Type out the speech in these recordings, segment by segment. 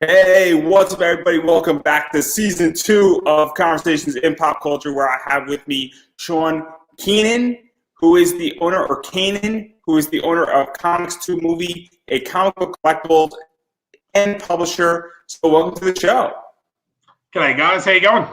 Hey, what's up, everybody? Welcome back to season 2 of Conversations in Pop Culture, where I have with me Shaun Keenan, who is the owner, or Kanan, who is the owner of Comics 2 Movie, a comic book collectibles and publisher. So, welcome to the show. G'day, guys. How you going?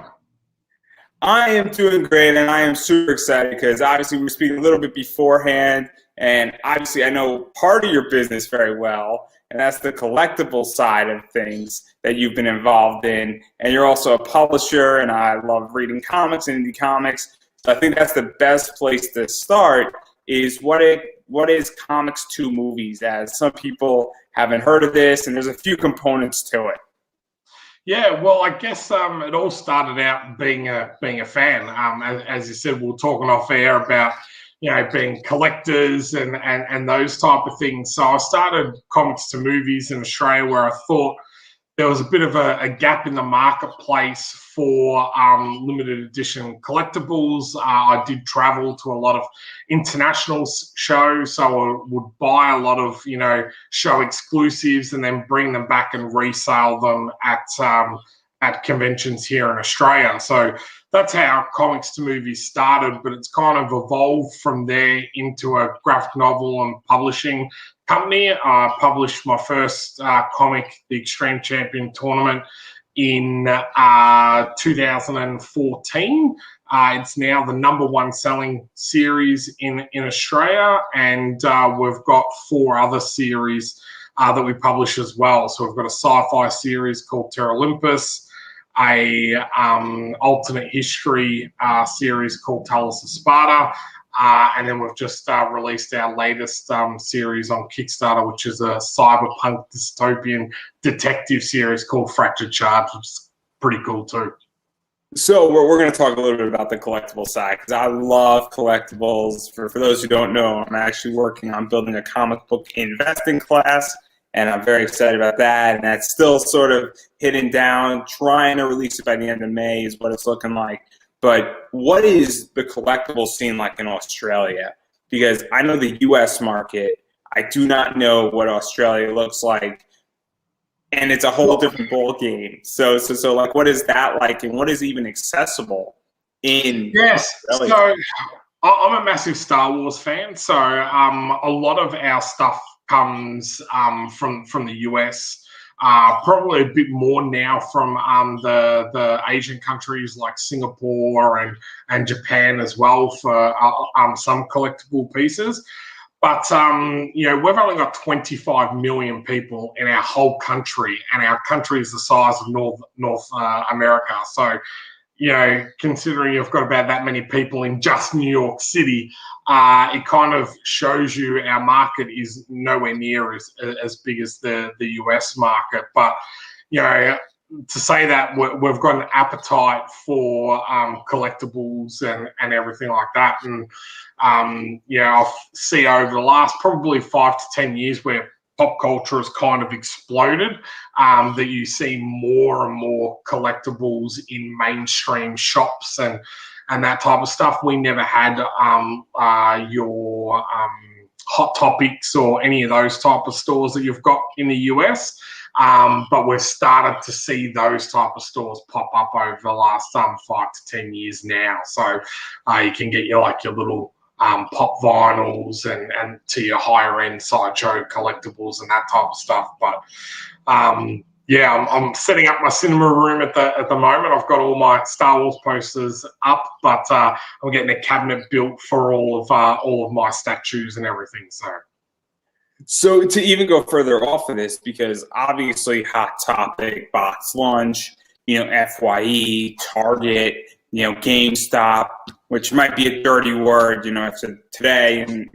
I am doing great, and I am super excited because obviously we were speaking a little bit beforehand, and obviously I know part of your business very well, and that's the collectible side of things that you've been involved in. And you're also a publisher, and I love reading comics and indie comics. So I think that's the best place to start is what is Comics 2 Movies, as some people haven't heard of this, and there's a few components to it. Yeah, well, I guess it all started out being a fan. As you said, we were talking off air about being collectors and those type of things. So I started Comics to Movies in Australia, where I thought there was a bit of a gap in the marketplace for limited edition collectibles. I did travel to a lot of international shows, so I would buy a lot of show exclusives and then bring them back and resell them at conventions here in Australia. So that's how Comics to Movies started, but it's kind of evolved from there into a graphic novel and publishing company. I published my first comic, The Extreme Champion Tournament, in 2014. It's now the #1 selling series in Australia, and we've got 4 other series that we publish as well. So we've got a sci-fi series called Terra Olympus, a alternate history series called Talos of Sparta, and then we've just released our latest series on Kickstarter, which is a cyberpunk dystopian detective series called Fractured Shards, which is pretty cool too. So we're going to talk a little bit about the collectible side, because I love collectibles. For those who don't know, I'm actually working on building a comic book investing class, and I'm very excited about that. And that's still sort of hidden down, trying to release it by the end of May is what it's looking like. But what is the collectible scene like in Australia? Because I know the U.S. market. I do not know what Australia looks like. And it's a whole different ball game. So like, what is that like, and what is even accessible in Australia? So I'm a massive Star Wars fan. So a lot of our stuff comes from the US. Probably a bit more now from the Asian countries like Singapore and Japan as well for some collectible pieces. But we've only got 25 million people in our whole country, and our country is the size of North America. So, considering you've got about that many people in just New York City, it kind of shows you our market is nowhere near as big as the US market. But to say that we've got an appetite for collectibles and everything like that. And I see over the last probably 5 to 10 years where pop culture has kind of exploded, that you see more and more collectibles in mainstream shops and that type of stuff. We never had your Hot Topics or any of those type of stores that you've got in the US. But we've started to see those type of stores pop up over the last 5 to 10 years now. So you can get your little pop vinyls and to your higher end sideshow collectibles and that type of stuff. But I'm setting up my cinema room at the moment. I've got all my Star Wars posters up, but I'm getting a cabinet built for all of my statues and everything. So to even go further off of this, because obviously Hot Topic, Box Lunch, FYE, Target, GameStop, which might be a dirty word, after today in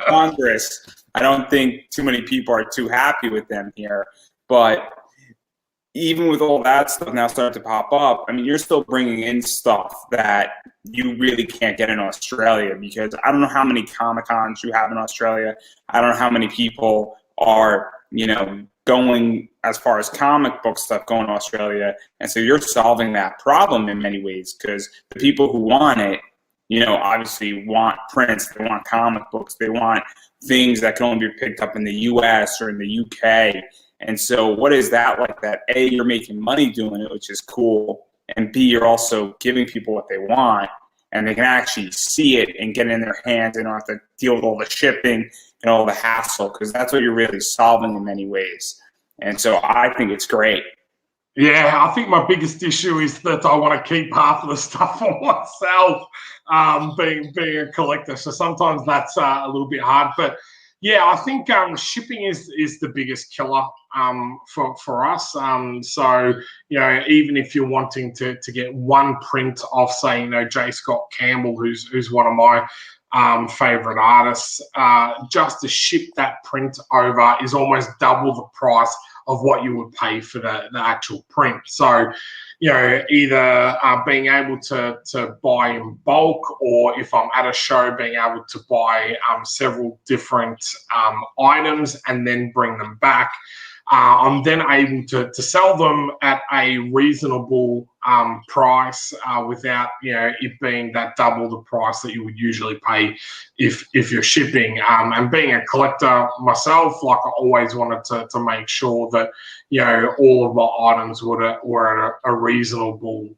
Congress, I don't think too many people are too happy with them here. But even with all that stuff now starting to pop up, I mean, you're still bringing in stuff that you really can't get in Australia, because I don't know how many Comic-Cons you have in Australia. I don't know how many people are, going as far as comic book stuff going to Australia. And so you're solving that problem in many ways, because the people who want it, obviously want prints, they want comic books, they want things that can only be picked up in the US or in the UK. And so what is that like? That A, you're making money doing it, which is cool, and B, you're also giving people what they want, and they can actually see it and get it in their hands. They don't have to deal with all the shipping and all the hassle, because that's what you're really solving in many ways. And so I think it's great. Yeah, I think my biggest issue is that I want to keep half of the stuff for myself, being a collector. So sometimes that's a little bit hard. But yeah, I think shipping is the biggest killer for us. So even if you're wanting to get one print of, say, J. Scott Campbell, who's one of my favorite artists, just to ship that print over is almost double the price of what you would pay for the actual print. So, either being able to buy in bulk, or if I'm at a show, being able to buy several different items and then bring them back. I'm then able to sell them at a reasonable price without it being that double the price that you would usually pay if you're shipping. And being a collector myself, like, I always wanted to make sure that all of my items were at a reasonable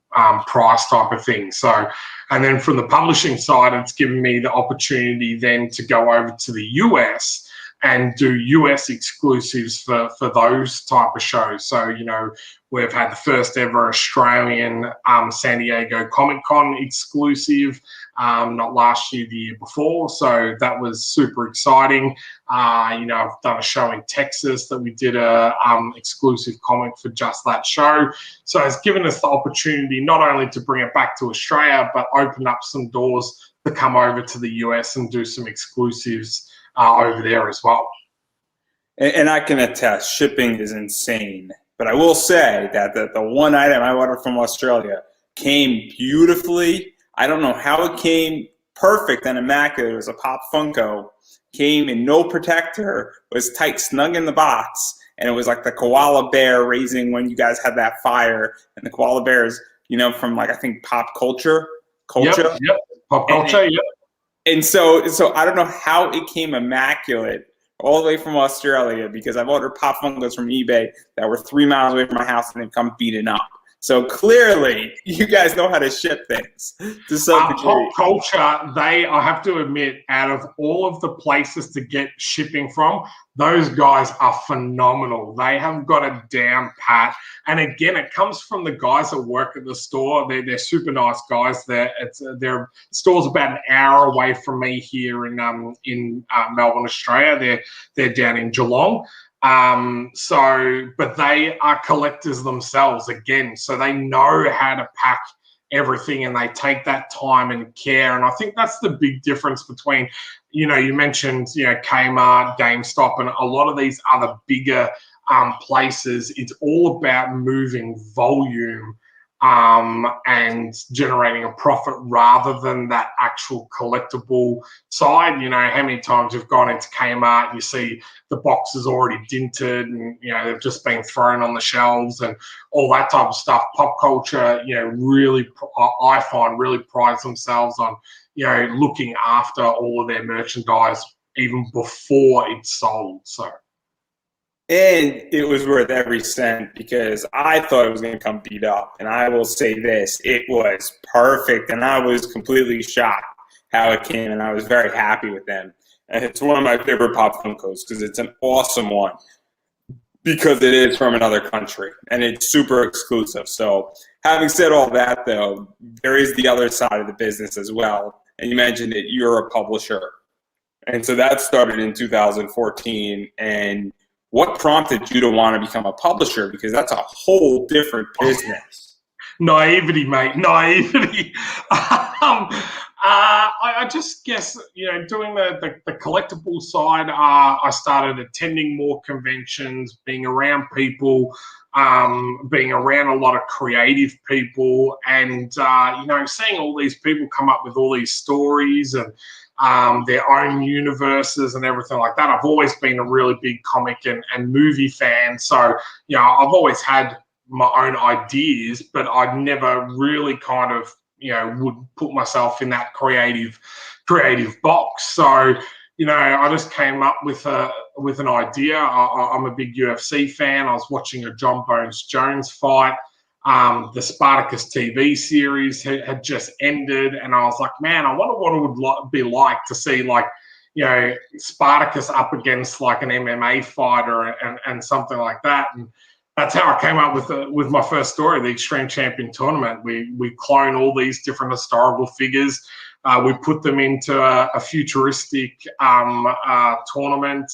price type of thing. So, and then from the publishing side, it's given me the opportunity then to go over to the US and do US exclusives for those type of shows. So, we've had the first ever Australian San Diego Comic-Con exclusive, not last year, the year before. So that was super exciting. I've done a show in Texas that we did a exclusive comic for just that show. So it's given us the opportunity not only to bring it back to Australia, but open up some doors to come over to the US and do some exclusives over there as well. And I can attest, shipping is insane. But I will say that the one item I ordered from Australia came beautifully. I don't know how it came perfect and immaculate. It was a Pop Funko. Came in no protector, was tight, snug in the box, and it was like the koala bear raising when you guys had that fire. And the koala bears, from, like, I think Pop Culture. Yep. Pop Culture, yep. And so I don't know how it came immaculate all the way from Australia, because I've ordered Pop Funkos from eBay that were 3 miles away from my house and they've come beaten up. So clearly, you guys know how to ship things to some degree. Pop Culture, I have to admit, out of all of the places to get shipping from, those guys are phenomenal. They have got it down pat. And again, it comes from the guys that work at the store. They're super nice guys. Their store's about an hour away from me here in Melbourne, Australia. They're down in Geelong. But they are collectors themselves again, so they know how to pack everything, and they take that time and care. And I think that's the big difference between, you mentioned, Kmart, GameStop, and a lot of these other bigger places. It's all about moving volume and generating a profit rather than that actual collectible side. How many times you've gone into Kmart, you see the boxes already dinted and, they've just been thrown on the shelves and all that type of stuff. Pop Culture, really, I find, really prides themselves on, looking after all of their merchandise even before it's sold. So. And it was worth every cent, because I thought it was going to come beat up. And I will say this, it was perfect. And I was completely shocked how it came, and I was very happy with them. And it's one of my favorite Pop Funkos, because it's an awesome one, because it is from another country and it's super exclusive. So having said all that, though, there is the other side of the business as well. And you mentioned that you're a publisher. And so that started in 2014. And what prompted you to want to become a publisher? Because that's a whole different business. Naivety, mate. Naivety. I just guess, doing the collectible side, I started attending more conventions, being around people, being around a lot of creative people, and, seeing all these people come up with all these stories and their own universes and everything like that. I've always been a really big comic and movie fan. So, I've always had my own ideas, but I'd never really kind of, would put myself in that creative box. So, I just came up with a an idea. I'm a big UFC fan. I was watching a John Bones Jones fight. The Spartacus TV series had just ended, and I was like, man, I wonder what it would be like to see, like, you know, Spartacus up against like an MMA fighter and something like that. And that's how I came up with my first story, the Extreme Champion Tournament. We clone all these different historical figures. We put them into a futuristic tournament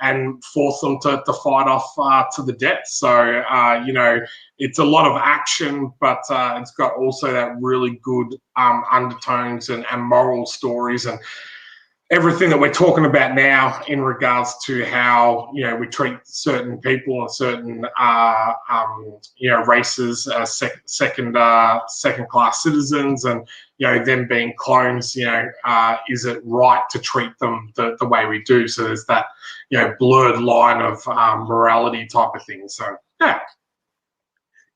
and force them to fight off to the death. So, you know, it's a lot of action, but it's got also that really good undertones and moral stories and everything that we're talking about now in regards to how, you know, we treat certain people and certain, you know, races as second class citizens, and, you know, them being clones, you know, is it right to treat them the way we do? So there's that, you know, blurred line of morality type of thing. So, yeah.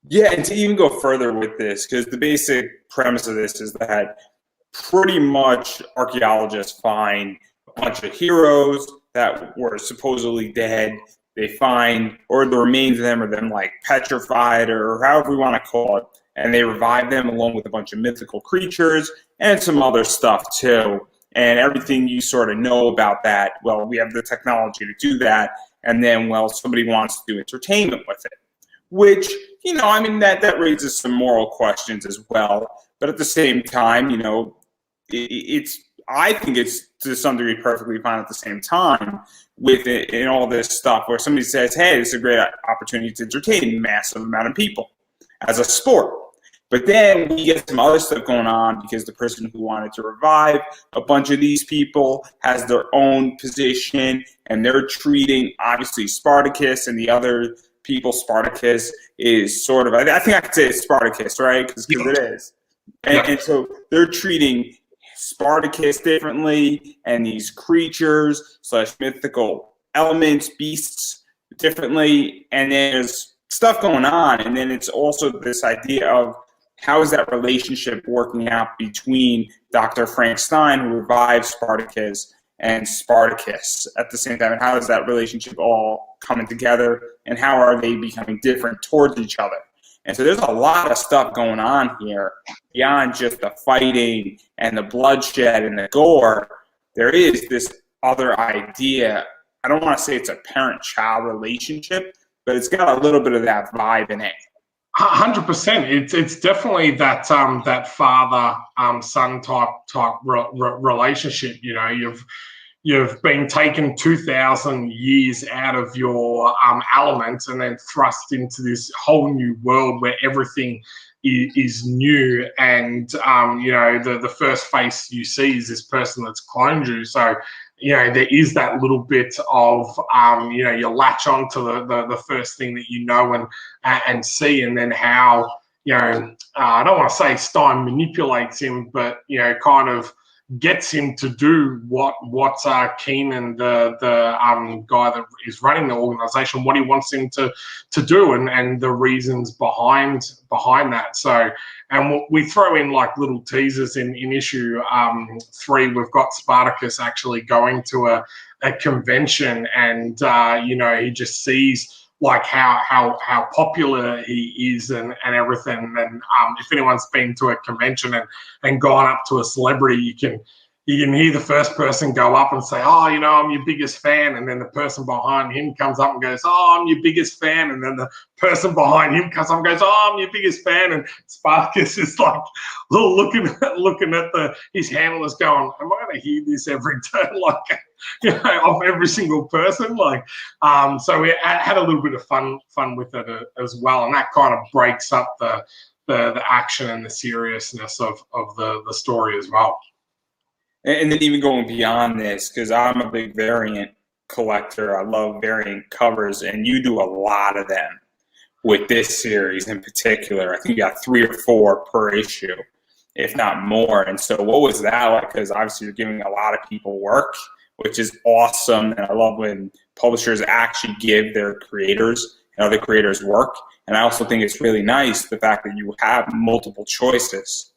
Yeah, and to even go further with this, because the basic premise of this is that pretty much archaeologists find a bunch of heroes that were supposedly dead. They find, or the remains of them, or them like petrified, or however we want to call it, and they revive them along with a bunch of mythical creatures and some other stuff too. And everything you sort of know about that, well, we have the technology to do that, and then, well, somebody wants to do entertainment with it. Which, you know, I mean, that raises some moral questions as well. But at the same time, you know, I think it's to some degree perfectly fine at the same time with it in all this stuff where somebody says, hey, this is a great opportunity to entertain a massive amount of people as a sport. But then we get some other stuff going on because the person who wanted to revive a bunch of these people has their own position, and they're treating, obviously, Spartacus and the other people. Spartacus is sort of, I think I could say it's Spartacus, right? Because it is. And so they're treating Spartacus differently, and these creatures / mythical elements, beasts, differently. And there's stuff going on. And then it's also this idea of how is that relationship working out between Dr. Frank Stein, who revives Spartacus, and Spartacus at the same time? And how is that relationship all coming together? And how are they becoming different towards each other? And so there's a lot of stuff going on here beyond just the fighting and the bloodshed and the gore. There is this other idea. I don't want to say it's a parent-child relationship, but it's got a little bit of that vibe in it. 100%. It's definitely that that father son type relationship. You know, you've been taken 2,000 years out of your element and then thrust into this whole new world where everything is new. And, you know, the first face you see is this person that's cloned you. So, you know, there is that little bit of, you know, you latch on to the first thing that you know and see, and then how, you know, I don't want to say Stein manipulates him, but, you know, kind of gets him to do what Keenan, the guy that is running the organization, what he wants him to do, and the reasons behind that. So, and we throw in like little teasers in issue 3. We've got Spartacus actually going to a convention, and you know, he just sees like how popular he is and everything. And if anyone's been to a convention and gone up to a celebrity, you can hear the first person go up and say, oh, you know, I'm your biggest fan. And then the person behind him comes up and goes, oh, I'm your biggest fan. And then the person behind him comes up and goes, oh, I'm your biggest fan. And Spartacus is like looking at his handlers going, am I going to hear this every turn? Like, you know, of every single person. Like, so we had a little bit of fun with it as well. And that kind of breaks up the action and the seriousness of the story as well. And then even going beyond this, because I'm a big variant collector, I love variant covers, and you do a lot of them with this series in particular. I think you got 3 or 4 per issue, if not more. And so what was that like? Because obviously you're giving a lot of people work, which is awesome. And I love when publishers actually give their creators and other creators work. And I also think it's really nice the fact that you have multiple choices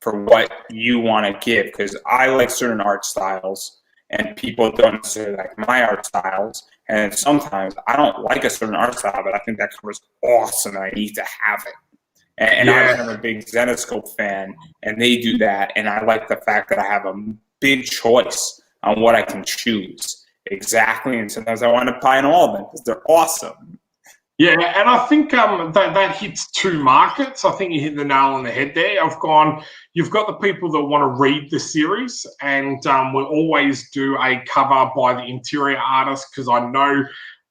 for what you want to give, because I like certain art styles and people don't necessarily like my art styles. And sometimes I don't like a certain art style, but I think that cover's awesome and I need to have it. And I'm a big Zenescope fan, and they do that. And I like the fact that I have a big choice on what I can choose exactly. And sometimes I want to buy in all of them because they're awesome. Yeah, and I think that hits two markets. I think you hit the nail on the head there. You've got the people that want to read the series, and we'll always do a cover by the interior artist, because I know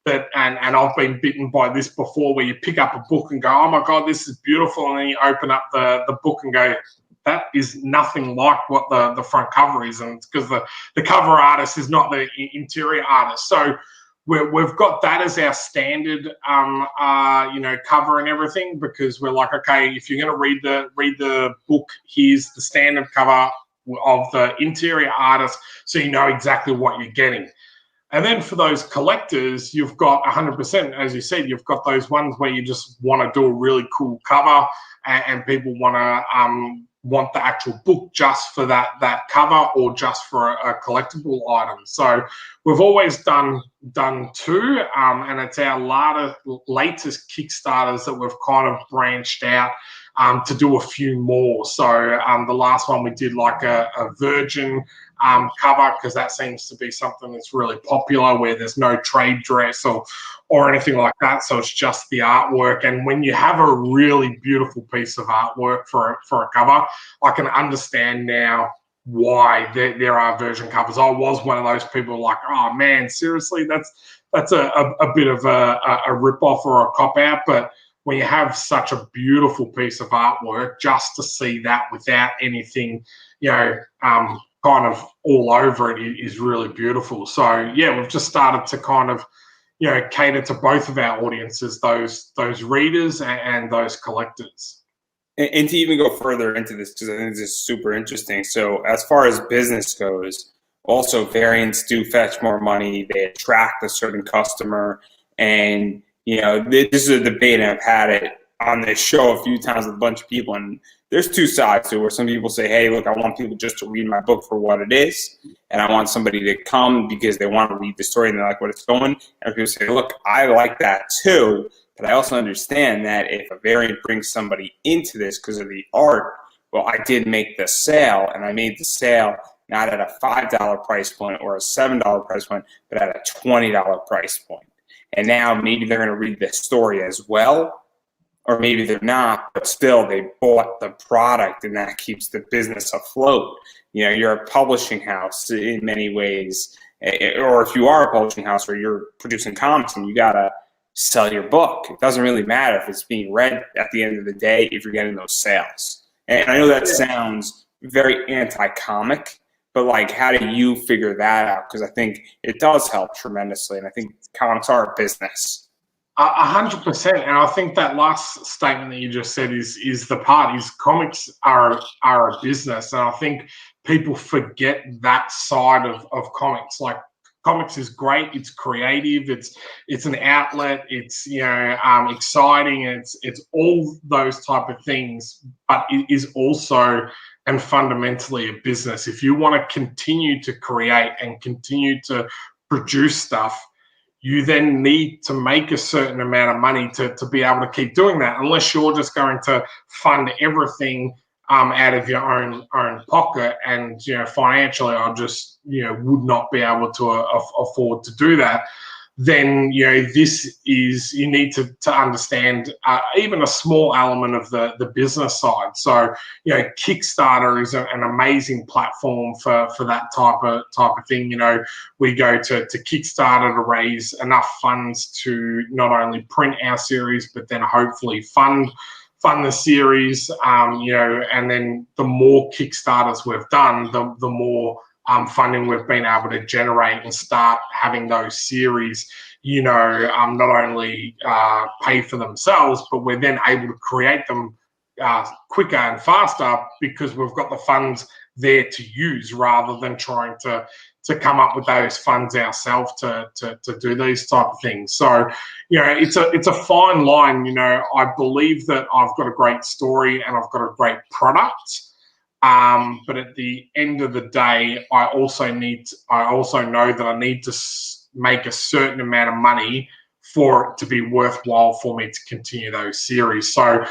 that, and I've been bitten by this before, where you pick up a book and go, oh my God, this is beautiful, and then you open up the book and go, that is nothing like what the front cover is, and it's because the cover artist is not the interior artist. So we've got that as our standard, cover and everything, because we're like, okay, if you're going to read the book, here's the standard cover of the interior artist, so you know exactly what you're getting. And then for those collectors, you've got 100%, as you said, you've got those ones where you just want to do a really cool cover, and people want the actual book just for that cover, or just for a collectible item. So we've always done two, and it's our latest Kickstarters that we've kind of branched out to do a few more. So the last one we did like a Virgin cover, because that seems to be something that's really popular, where there's no trade dress or anything like that. So it's just the artwork. And when you have a really beautiful piece of artwork for a cover, I can understand now why there are version covers. I was one of those people like, oh man, seriously, that's a bit of a rip-off or a cop-out. But when you have such a beautiful piece of artwork, just to see that without anything, kind of all over it is really beautiful. So yeah, we've just started to kind of, cater to both of our audiences, those readers and those collectors. And to even go further into this, because I think this is super interesting. So as far as business goes, also variants do fetch more money. They attract a certain customer. And, this is a debate, and I've had it on this show a few times with a bunch of people. And there's two sides to it, where some people say, hey, look, I want people just to read my book for what it is. And I want somebody to come because they want to read the story and they like what it's going. And people say, look, I like that too. But I also understand that if a variant brings somebody into this because of the art, well, I did make the sale, and I made the sale not at a $5 price point or a $7 price point, but at a $20 price point. And now maybe they're going to read the story as well, or maybe they're not, but still they bought the product, and that keeps the business afloat. You're a publishing house in many ways, or if you are a publishing house or you're producing comics and you got to sell your book, it doesn't really matter if it's being read at the end of the day if you're getting those sales. And I know that sounds very anti-comic, but like, how do you figure that out? Because I think it does help tremendously, and I think comics are a business. 100%, and I think that last statement that you just said is the part. Is comics are a business, and I think people forget that side of comics. Like, comics is great, it's creative, it's an outlet, it's exciting, it's all those type of things, but it is also and fundamentally a business. If you want to continue to create and continue to produce stuff, you then need to make a certain amount of money to be able to keep doing that, unless you're just going to fund everything out of your own pocket. And financially, I just would not be able to afford to do that. Then this is, you need to understand even a small element of the business side. So Kickstarter is an amazing platform for that type of thing. We go to Kickstarter to raise enough funds to not only print our series, but then hopefully fund the series. And then the more Kickstarters we've done, the more funding we've been able to generate and start having those series, not only pay for themselves, but we're then able to create them quicker and faster because we've got the funds there to use, rather than trying to come up with those funds ourselves to do these type of things. So, it's a fine line. I believe that I've got a great story and I've got a great product, But at the end of the day, I also know that I need to make a certain amount of money for it to be worthwhile for me to continue those series. So,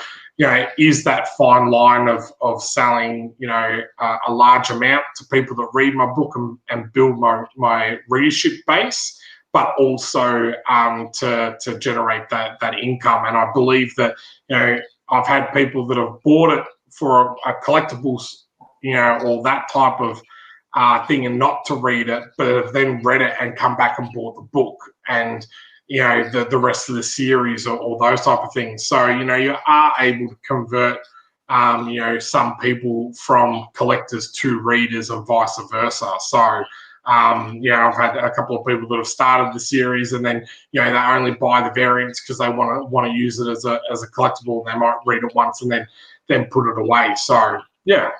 is that fine line of selling, a large amount to people that read my book and build my readership base, but also to generate that income. And I believe that, I've had people that have bought it for a collectibles, or that type of thing, and not to read it, but have then read it and come back and bought the book and the rest of the series, or those type of things. So you are able to convert some people from collectors to readers and vice versa. So I've had a couple of people that have started the series and then they only buy the variants because they want to use it as a collectible. They might read it once and then put it away. So yeah.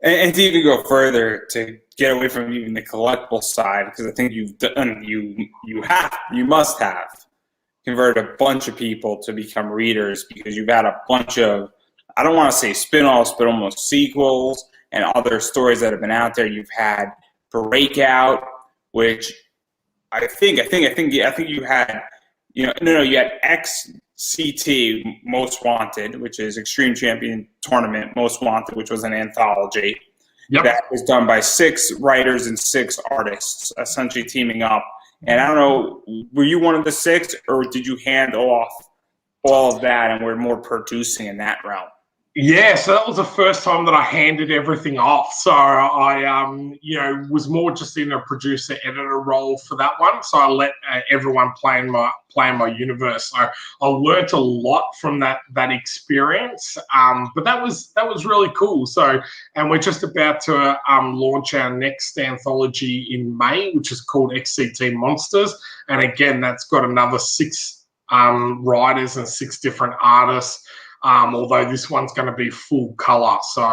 And to even go further, to get away from even the collectible side, because I think you must have converted a bunch of people to become readers, because you've had a bunch of, I don't want to say spin-offs, but almost sequels and other stories that have been out there. You've had Breakout, which I think you had, you had XCT Most Wanted, which is Extreme Champion Tournament Most Wanted, which was an anthology. Yep. That was done by 6 writers and 6 artists, essentially teaming up. And I don't know, were you one of the 6, or did you hand off all of that and were more producing in that realm? Yeah, so that was the first time that I handed everything off. So I, was more just in a producer-editor role for that one. So I let everyone play in my universe. So I learnt a lot from that experience. But that was really cool. So, and we're just about to launch our next anthology in May, which is called XCT Monsters. And again, that's got another 6 writers and 6 different artists. Although this one's going to be full color, so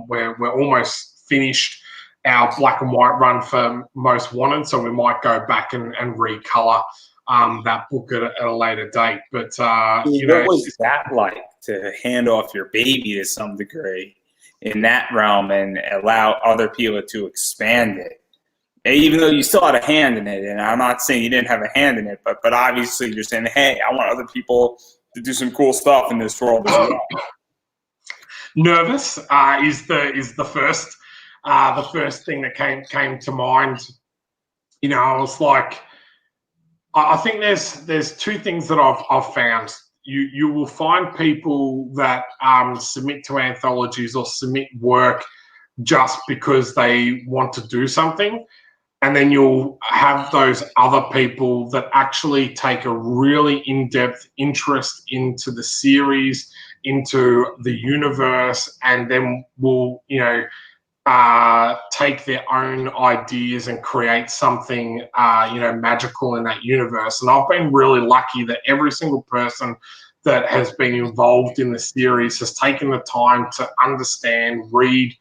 we're almost finished our black and white run for Most Wanted, so we might go back and recolor that book at a later date. But what was that like, to hand off your baby to some degree in that realm and allow other people to expand it? And even though you still had a hand in it, and I'm not saying you didn't have a hand in it, but obviously you're saying, hey, I want other people to do some cool stuff in this world as well. Nervous is the first thing that came to mind. I was like, I think there's 2 things that I've found. You will find people that submit to anthologies or submit work just because they want to do something. And then you'll have those other people that actually take a really in-depth interest into the series, into the universe, and then will, take their own ideas and create something, magical in that universe. And I've been really lucky that every single person that has been involved in the series has taken the time to understand, read,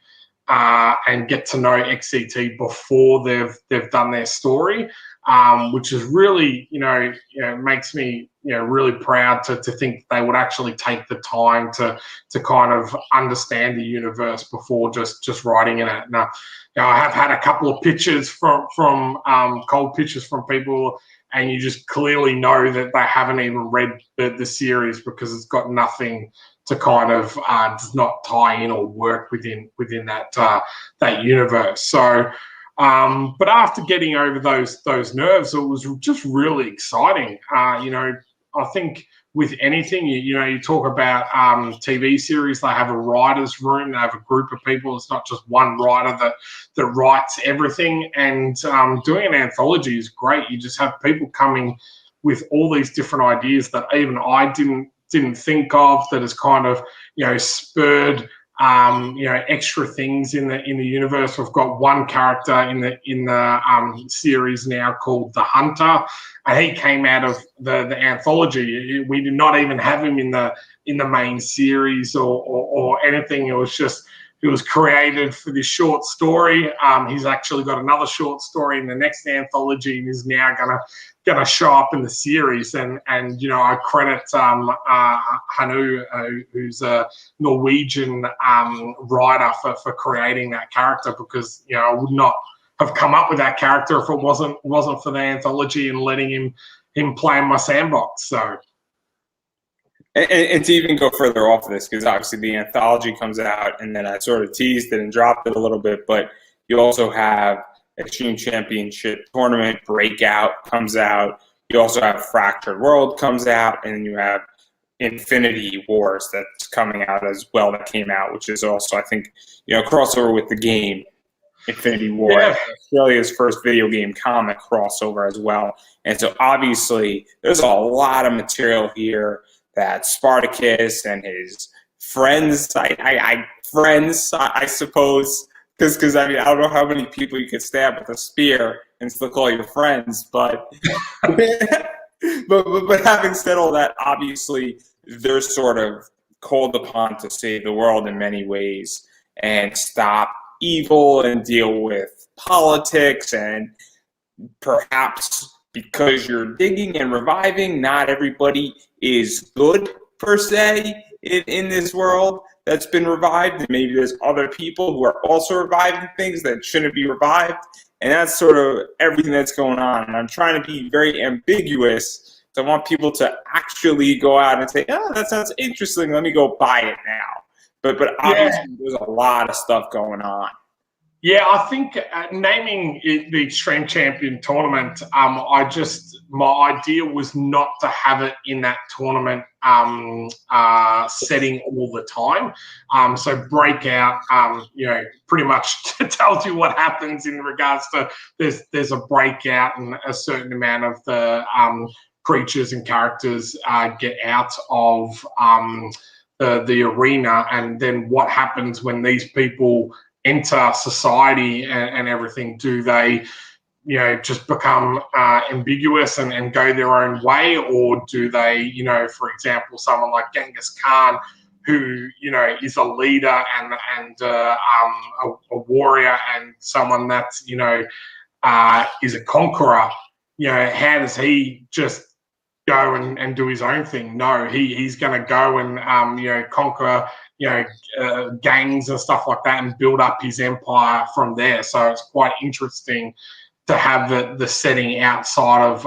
and get to know XCT before they've done their story, which is really, makes me, really proud to think they would actually take the time to kind of understand the universe before just writing in it. Now, I have had a couple of pictures from cold pictures from people, and you just clearly know that they haven't even read the series, because it's got nothing to kind of does not tie in or work within that universe. So, but after getting over those nerves, it was just really exciting. I think with anything, you talk about TV series, they have a writer's room, they have a group of people. It's not just one writer that writes everything. And doing an anthology is great. You just have people coming with all these different ideas that even I didn't think of, that has kind of spurred extra things in the universe. We've got one character in the series now called the Hunter, and he came out of the anthology. We did not even have him in the main series or anything. It was created for this short story. He's actually got another short story in the next anthology, and is now going to show up in the series. And you know, I credit Hanu, who's a Norwegian writer, for creating that character, because you know, I would not have come up with that character if it wasn't for the anthology and letting him play in my sandbox. So. And to even go further off of this, because obviously the anthology comes out, and then I sort of teased it and dropped it a little bit, but you also have Extreme Championship Tournament Breakout comes out. You also have Fractured World comes out, and then you have Infinity Wars that's coming out as well, that came out, which is also, I think, you know, crossover with the game Infinity War. Yeah. Australia's first video game comic crossover as well. And so obviously there's a lot of material here that Spartacus and his friends, I suppose, because I mean, I don't know how many people you could stab with a spear and still call your friends, but but having said all that, obviously they're sort of called upon to save the world in many ways and stop evil and deal with politics, and perhaps because you're digging and reviving, not everybody is good per se in this world that's been revived. Maybe there's other people who are also reviving things that shouldn't be revived, and that's sort of everything that's going on. And I'm trying to be very ambiguous. So I want people to actually go out and say, oh, that sounds interesting, let me go buy it now. But obviously there's a lot of stuff going on. Yeah, I think naming it the Extreme Champion Tournament, my idea was not to have it in that tournament setting all the time. So Breakout, you know, pretty much tells you what happens in regards to there's a breakout, and a certain amount of the creatures and characters get out of the arena, and then what happens when these people enter society and everything. Do they, you know, just become ambiguous and go their own way, or do they, you know, for example, someone like Genghis Khan, who, you know, is a leader and a warrior, and someone that's, you know, is a conqueror, you know, how does he just go and do his own thing? No, he's going to go and, you know, conquer, you know, gangs and stuff like that, and build up his empire from there. So it's quite interesting to have the setting outside of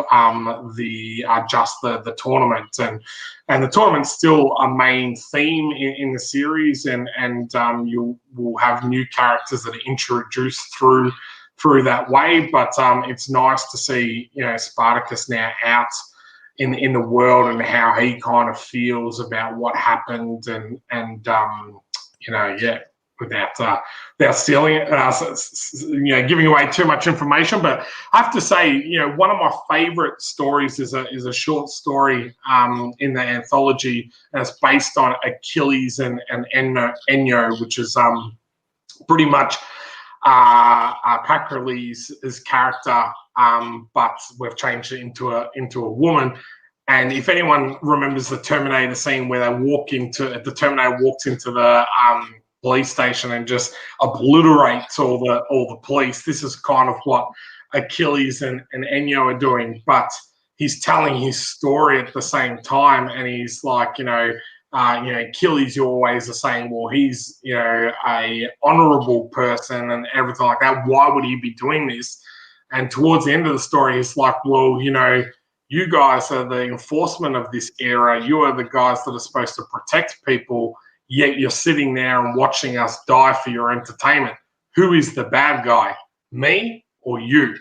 just the tournament, and the tournament's still a main theme in the series, and you will have new characters that are introduced through that way. But it's nice to see, you know, Spartacus now out in the world, and how he kind of feels about what happened, and you know, yeah, without stealing it, you know, giving away too much information. But I have to say, you know, one of my favorite stories is a short story in the anthology, and it's based on Achilles and Enyo, which is pretty much Patroclus' character, but we've changed it into a woman. And if anyone remembers the Terminator scene where the Terminator walks into the police station and just obliterates all the police, this is kind of what Achilles and Enyo are doing. But he's telling his story at the same time, and he's like, you know, Achilles, you always are saying, well, he's, you know, a honorable person and everything like that. Why would he be doing this? And towards the end of the story, it's like, well, you know, you guys are the enforcement of this era. You are the guys that are supposed to protect people, yet you're sitting there and watching us die for your entertainment. Who is the bad guy, me or you?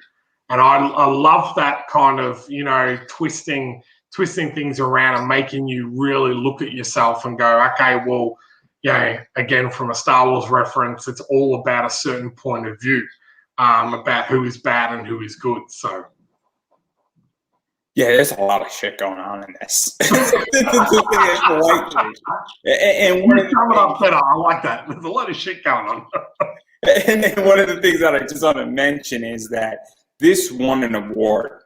And I love that kind of, you know, twisting things around and making you really look at yourself and go, okay, well, yeah, again, from a Star Wars reference, it's all about a certain point of view, about who is bad and who is good. So yeah, there's a lot of shit going on in this. And coming up better, I like that. There's a lot of shit going on. And then one of the things that I just want to mention is that this won an award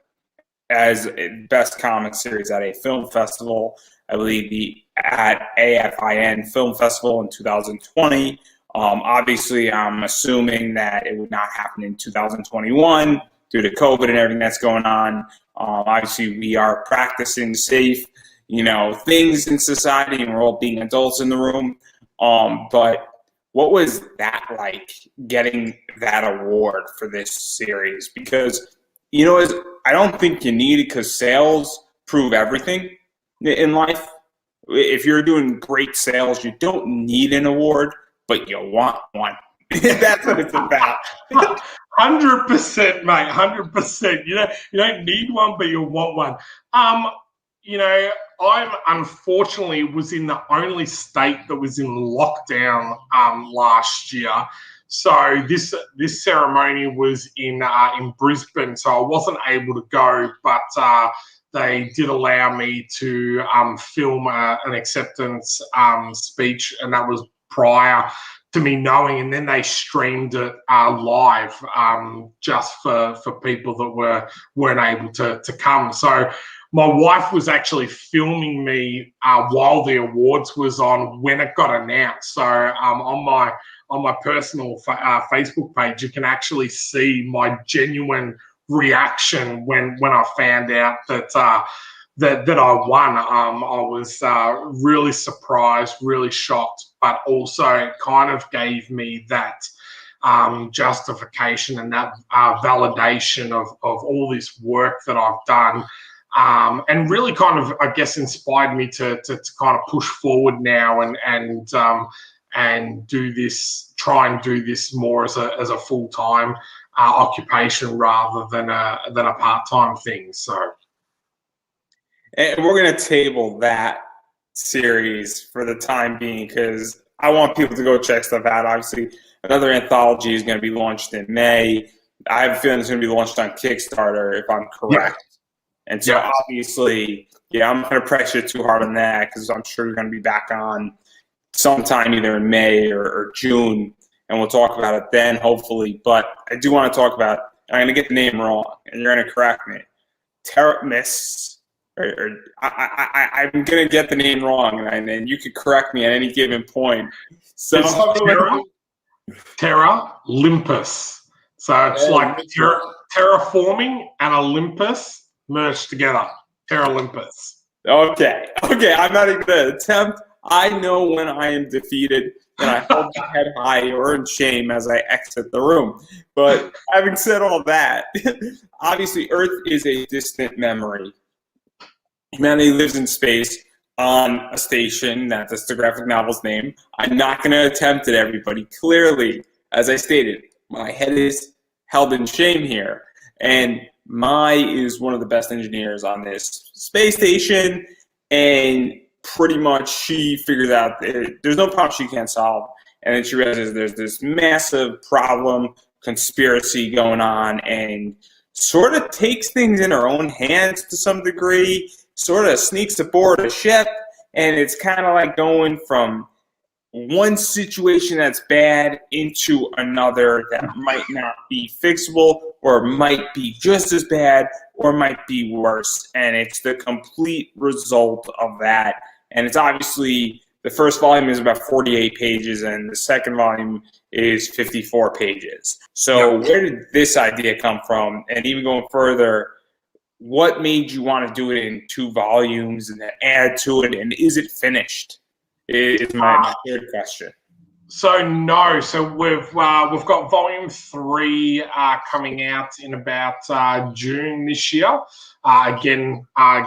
as best comic series at a film festival, I believe at AFIN Film Festival in 2020. Obviously, I'm assuming that it would not happen in 2021 due to COVID and everything that's going on. Obviously, we are practicing safe, things in society, and we're all being adults in the room. But what was that like, getting that award for this series? Because, I don't think you need it, because sales prove everything in life. If you're doing great sales, you don't need an award, but you want one. That's what it's about. 100%, mate. 100%. You don't need one, but you want one. I unfortunately was in the only state that was in lockdown last year. So this ceremony was in Brisbane, so I wasn't able to go, but they did allow me to film an acceptance speech, and that was prior to me knowing, and then they streamed it live just for people that weren't able to come. So my wife was actually filming me while the awards was on when it got announced. So on my personal Facebook page, you can actually see my genuine reaction when I found out that I won. I was really surprised, really shocked, but also it kind of gave me that justification and that validation of all this work that I've done. And really kind of, I guess, inspired me to kind of push forward now and try and do this more as a full-time occupation rather than a part-time thing. So, and we're going to table that series for the time being, because I want people to go check stuff out. Obviously, another anthology is going to be launched in May. I have a feeling it's going to be launched on Kickstarter, if I'm correct. Yeah. And so obviously, I'm not going to press you too hard on that, because I'm sure you're going to be back on sometime either in May or June, and we'll talk about it then, hopefully. But I do want to talk about, I'm going to get the name wrong, and you're going to correct me. Terramis, I'm going to get the name wrong, and you could correct me at any given point. So Terra Olympus. So it's like terraforming and Olympus merged together. Terra Olympus. Okay. I'm not even going to attempt. I know when I am defeated, and I hold my head high or in shame as I exit the room. But having said all that, obviously Earth is a distant memory. Humanity lives in space on a station. That's the graphic novel's name. I'm not going to attempt it, everybody. Clearly, as I stated, my head is held in shame here. And Mai is one of the best engineers on this space station, and pretty much she figures out there's no problem she can't solve, and then she realizes there's this massive problem, conspiracy going on, and sort of takes things in her own hands to some degree, sort of sneaks aboard a ship, and it's kind of like going from one situation that's bad into another that might not be fixable, or might be just as bad, or might be worse. And it's the complete result of that. And it's obviously, the first volume is about 48 pages, and the second volume is 54 pages. So where did this idea come from? And even going further, what made you want to do it in 2 volumes and then add to it? And is it finished? Is my third question. So no, so we've got volume 3 coming out in about June this year. Again on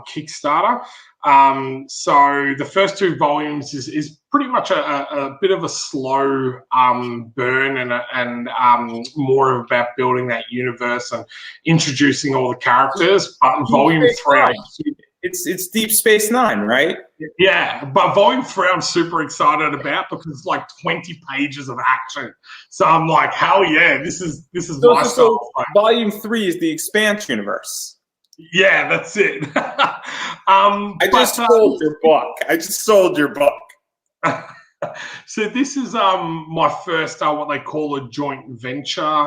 Kickstarter. So the first 2 volumes is pretty much a bit of a slow burn and more about building that universe and introducing all the characters. But volume 3. It's Deep Space Nine, right? Yeah, but volume 3 I'm super excited about because it's like 20 pages of action. So I'm like, hell yeah, this is my stuff. So volume 3 is the Expanse universe. Yeah, that's it. I just sold your book. So this is my first what they call a joint venture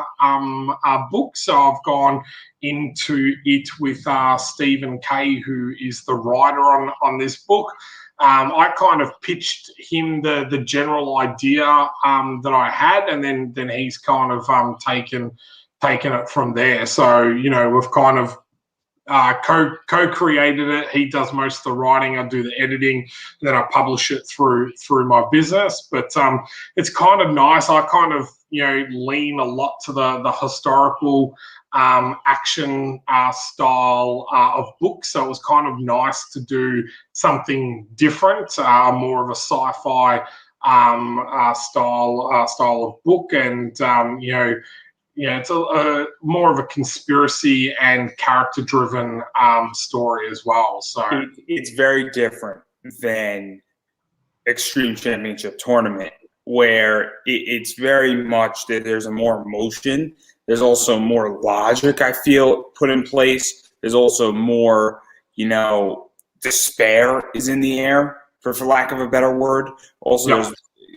book. So I've gone into it with Stephen Kay, who is the writer on this book. I kind of pitched him the general idea that I had, and then he's kind of taken taken it from there. So, you know, we've kind of co-created it. He does most of the writing. I do the editing, and then I publish it through my business. But it's kind of nice. I kind of, you know, lean a lot to the historical action style of books. So it was kind of nice to do something different, more of a sci-fi style of book, and you know. Yeah, it's a more of a conspiracy and character-driven story as well. So It's very different than Extreme Championship Tournament, where it's very much that there's a more emotion. There's also more logic, I feel, put in place. There's also more, you know, despair is in the air, for lack of a better word. Also, yeah, there's,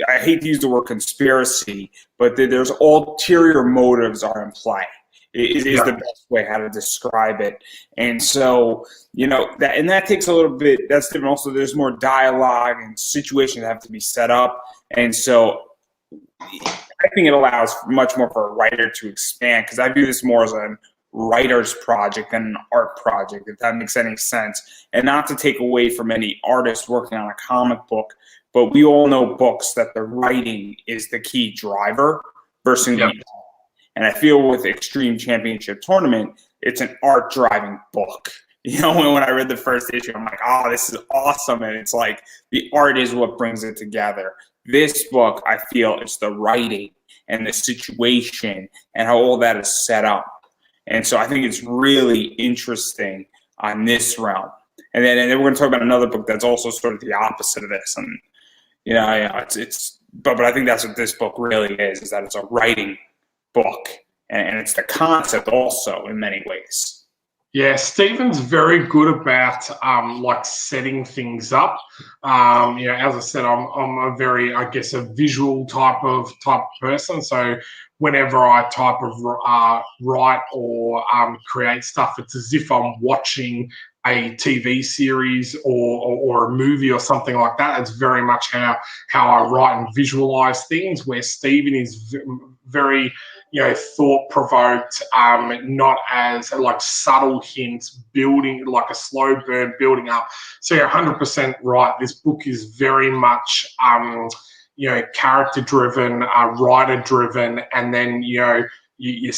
I hate to use the word conspiracy, but there's ulterior motives are in play. Is the best way how to describe it. And so, you know, that takes a little bit, that's different. Also, there's more dialogue and situations that have to be set up. And so I think it allows much more for a writer to expand, because I view this more as a writer's project than an art project, if that makes any sense. And not to take away from any artist working on a comic book, but we all know books that the writing is the key driver versus the art. And I feel with Extreme Championship Tournament, it's an art-driving book. You know, when I read the first issue, I'm like, oh, this is awesome. And it's like the art is what brings it together. This book, I feel, it's the writing and the situation and how all that is set up. And so I think it's really interesting on this realm. And then we're going to talk about another book that's also sort of the opposite of this. And, you know, but I think that's what this book really is that it's a writing book. And it's the concept also in many ways. Yeah, Stephen's very good about like setting things up. You know, as I said, I'm a very, I guess, a visual type of person. So whenever I type of write or create stuff, it's as if I'm watching a TV series or a movie or something like that. It's very much how I write and visualize things. Where Stephen is very, you know, thought-provoked, not as like subtle hints, building like a slow burn, building up. So you're 100% right. This book is very much, you know, character-driven, writer-driven, and then, you know, you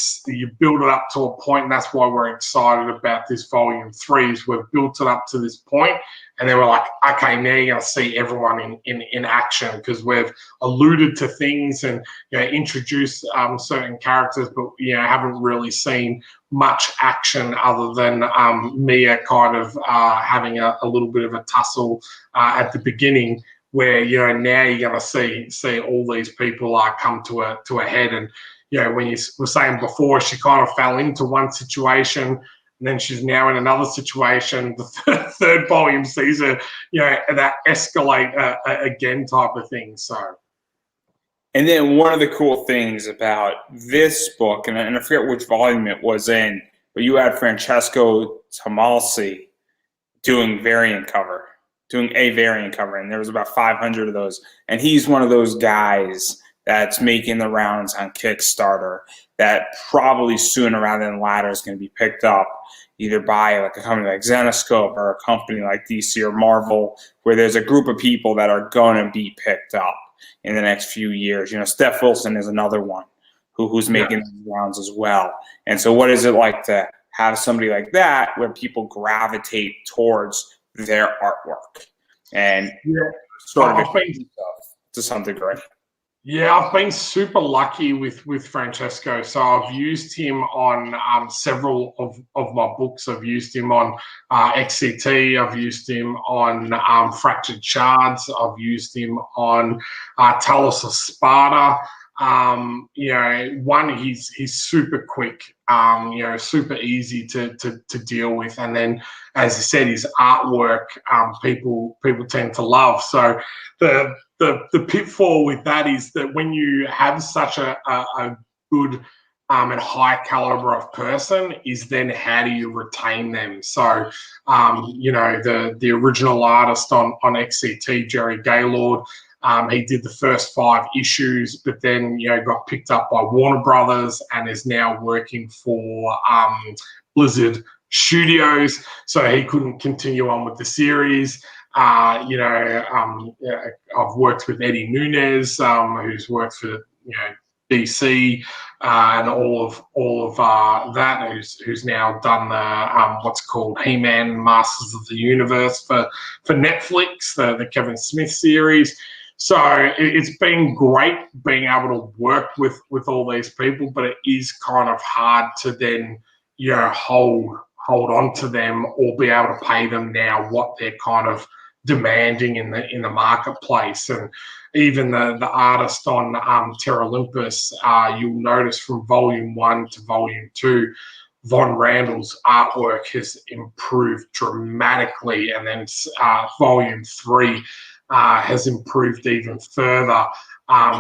build it up to a point, and that's why we're excited about this volume 3. Is we've built it up to this point, and then we're like, okay, now you're going to see everyone in action, because we've alluded to things and, you know, introduced certain characters, but, you know, haven't really seen much action other than Mia kind of having a little bit of a tussle at the beginning, where, you know, now you're going to see all these people come to a head. And, you know, when you were saying before, she kind of fell into one situation, and then she's now in another situation. The third volume sees her, you know, that escalate again type of thing. So, and then one of the cool things about this book, and I forget which volume it was in, but you had Francesco Tomalsi doing a variant cover, and there was about 500 of those. And he's one of those guys that's making the rounds on Kickstarter that probably sooner rather than later is going to be picked up either by like a company like Zenescope or a company like DC or Marvel, where there's a group of people that are going to be picked up in the next few years. You know, Steph Wilson is another one who's making these rounds as well. And so what is it like to have somebody like that where people gravitate towards their artwork and sort of to some degree? Yeah, I've been super lucky with Francesco. So I've used him on several of my books. I've used him on XCT. I've used him on Fractured Shards. I've used him on Talos of Sparta. You know, he's super quick, you know, super easy to deal with. And then, as you said, his artwork, people tend to love. So the pitfall with that is that when you have such a good and high caliber of person, is then how do you retain them? So, you know, the original artist on XCT, Jerry Gaylord, He did the first 5 issues, but then got picked up by Warner Brothers and is now working for Blizzard Studios. So he couldn't continue on with the series. I've worked with Eddie Nunez, who's worked for DC and all of that. Who's now done the what's called He-Man Masters of the Universe for Netflix, the Kevin Smith series. So it's been great being able to work with all these people, but it is kind of hard to then hold on to them or be able to pay them now what they're kind of demanding in the marketplace. And even the artist on Terra Olympus, you'll notice from volume 1 to volume 2, Von Randall's artwork has improved dramatically, and then volume 3 has improved even further.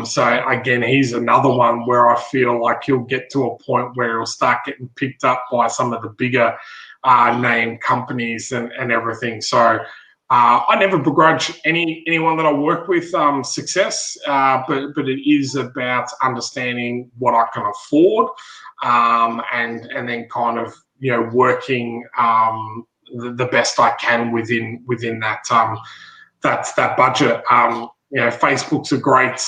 So again, he's another one where I feel like he'll get to a point where he'll start getting picked up by some of the bigger name companies and everything. So I never begrudge anyone that I work with success, but it is about understanding what I can afford, and then kind of working the best I can within that that budget. Facebook's a great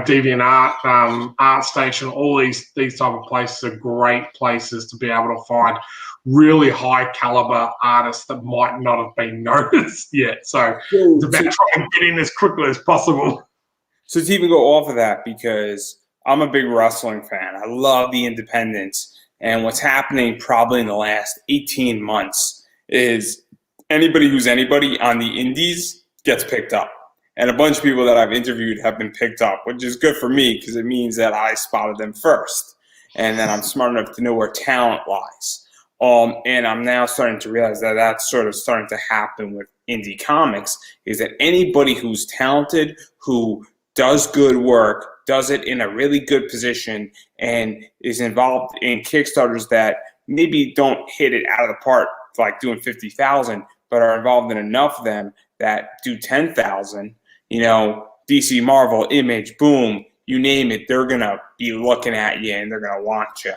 DeviantArt, ArtStation. All these type of places are great places to be able to find really high caliber artists that might not have been noticed yet. So it's about trying to get in as quickly as possible. So to even go off of that, because I'm a big wrestling fan, I love the independents, and what's happening probably in the last 18 months is anybody who's anybody on the indies gets picked up. And a bunch of people that I've interviewed have been picked up, which is good for me because it means that I spotted them first. And then I'm smart enough to know where talent lies. And I'm now starting to realize that that's sort of starting to happen with indie comics, is that anybody who's talented, who does good work, does it in a really good position, and is involved in Kickstarters that maybe don't hit it out of the park, like doing 50,000, but are involved in enough of them that do 10,000, DC, Marvel, Image, boom, you name it, they're going to be looking at you and they're going to want you.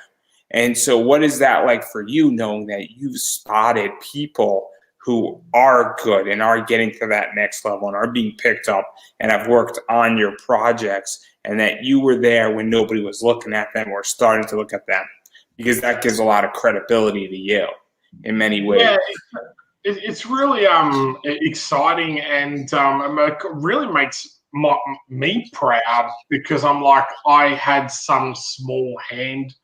And so what is that like for you, knowing that you've spotted people who are good and are getting to that next level and are being picked up and have worked on your projects, and that you were there when nobody was looking at them or starting to look at them? Because that gives a lot of credibility to you in many ways. Yeah, it's really exciting, and it really makes me proud, because I'm like, I had some small hand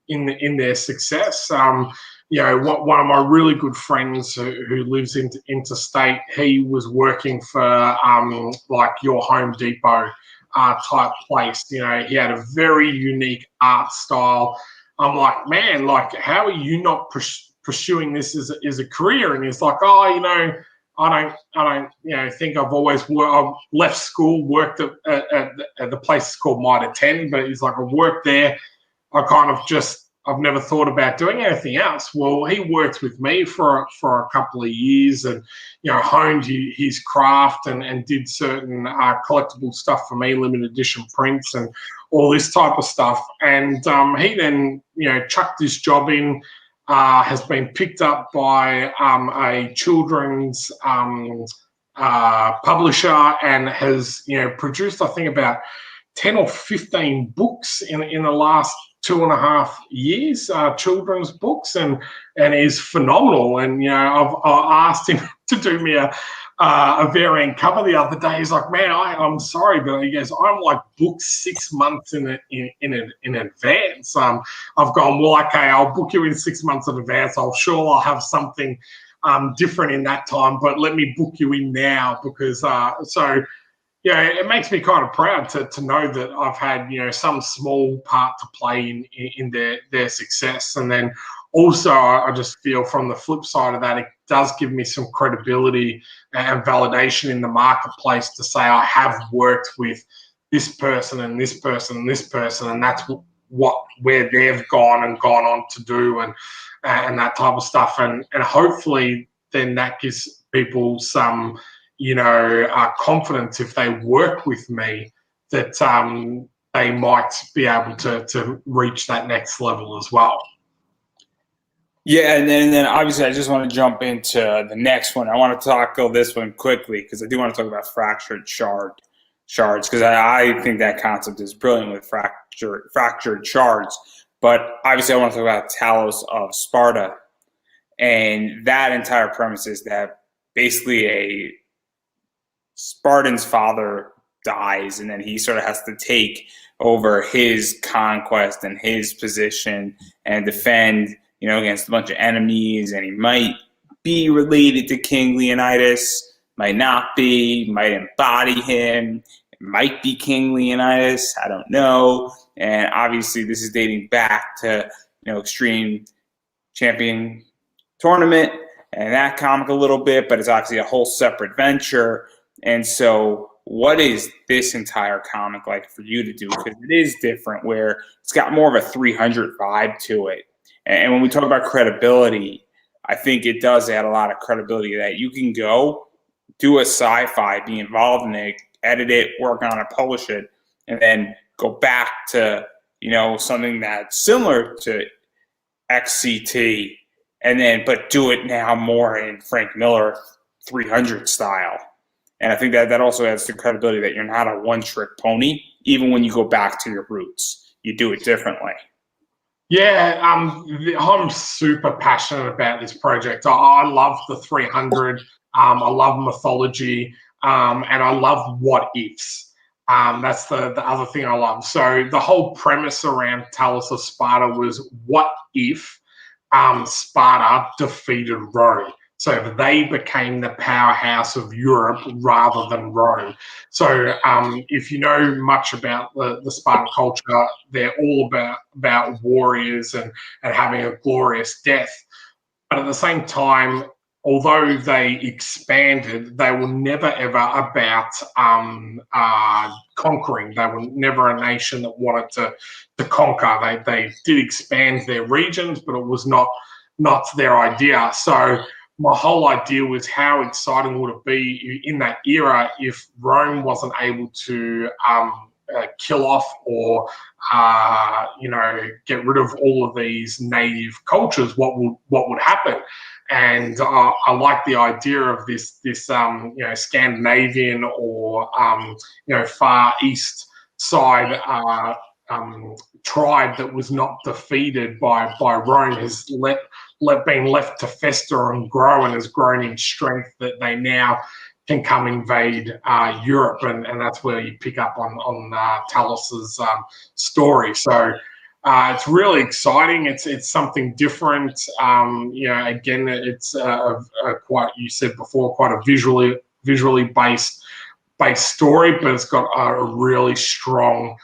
in their success. One of my really good friends who lives interstate, he was working for like your Home Depot type place. He had a very unique art style. I'm like, man, like, how are you not pursuing this as a career? And he's like, I don't think I've always I've left school, worked at the place called Mitre 10, but he's like, I worked there. I've never thought about doing anything else. Well, he worked with me for a couple of years, and honed his craft and did certain collectible stuff for me, limited edition prints and all this type of stuff. And he then chucked this job in. Has been picked up by a children's publisher, and has produced, I think, about 10 or 15 books in the last 2.5 years, children's books, and is phenomenal. And I've asked him to do me a variant cover the other day. He's like, man, I'm sorry, but he goes, I'm like booked 6 months in advance. I've gone, well, okay, I'll book you in 6 months in advance. I'll have something different in that time, but let me book you in now, because it makes me kind of proud to know that I've had some small part to play in their success. And then also, I just feel from the flip side of that, it does give me some credibility and validation in the marketplace to say I have worked with this person and this person and this person, and that's where they've gone on to do, and that type of stuff. And hopefully then that gives people some confidence if they work with me that they might be able to reach that next level as well. Yeah, and then obviously I just want to jump into the next one. I want to tackle this one quickly because I do want to talk about fractured shards because I think that concept is brilliant with fractured shards. But obviously I want to talk about Talos of Sparta, and that entire premise is that basically a Spartan's father dies, and then he sort of has to take over his conquest and his position and defend, against a bunch of enemies. And he might be related to King Leonidas, might not be, might embody him, it might be King Leonidas, I don't know. And obviously, this is dating back to Extreme Champion Tournament and that comic a little bit, but it's actually a whole separate venture. And so what is this entire comic like for you to do? Because it is different, where it's got more of a 300 vibe to it. And when we talk about credibility, I think it does add a lot of credibility that you can go do a sci-fi, be involved in it, edit it, work on it, publish it, and then go back to, something that's similar to XCT, and then but do it now more in Frank Miller 300 style. And I think that also adds to credibility that you're not a one-trick pony. Even when you go back to your roots, you do it differently. Yeah, I'm super passionate about this project. I love the 300. I love mythology, and I love what ifs. That's the other thing I love. So the whole premise around Talos of Sparta was, what if Sparta defeated Rome? So they became the powerhouse of Europe rather than Rome. So if you know much about the Spartan culture, they're all about warriors and having a glorious death. But at the same time, although they expanded, they were never ever about conquering. They were never a nation that wanted to conquer. They did expand their regions, but it was not their idea. So my whole idea was, how exciting would it be in that era if Rome wasn't able to kill off or get rid of all of these native cultures? What would happen? And I like the idea of this Scandinavian or Far East side tribe that was not defeated by Rome, has been left to fester and grow, and has grown in strength that they now can come invade Europe, and that's where you pick up on Talos's story. So it's really exciting. It's something different. Again, it's quite, you said before, quite a visually based story, but it's got a really strong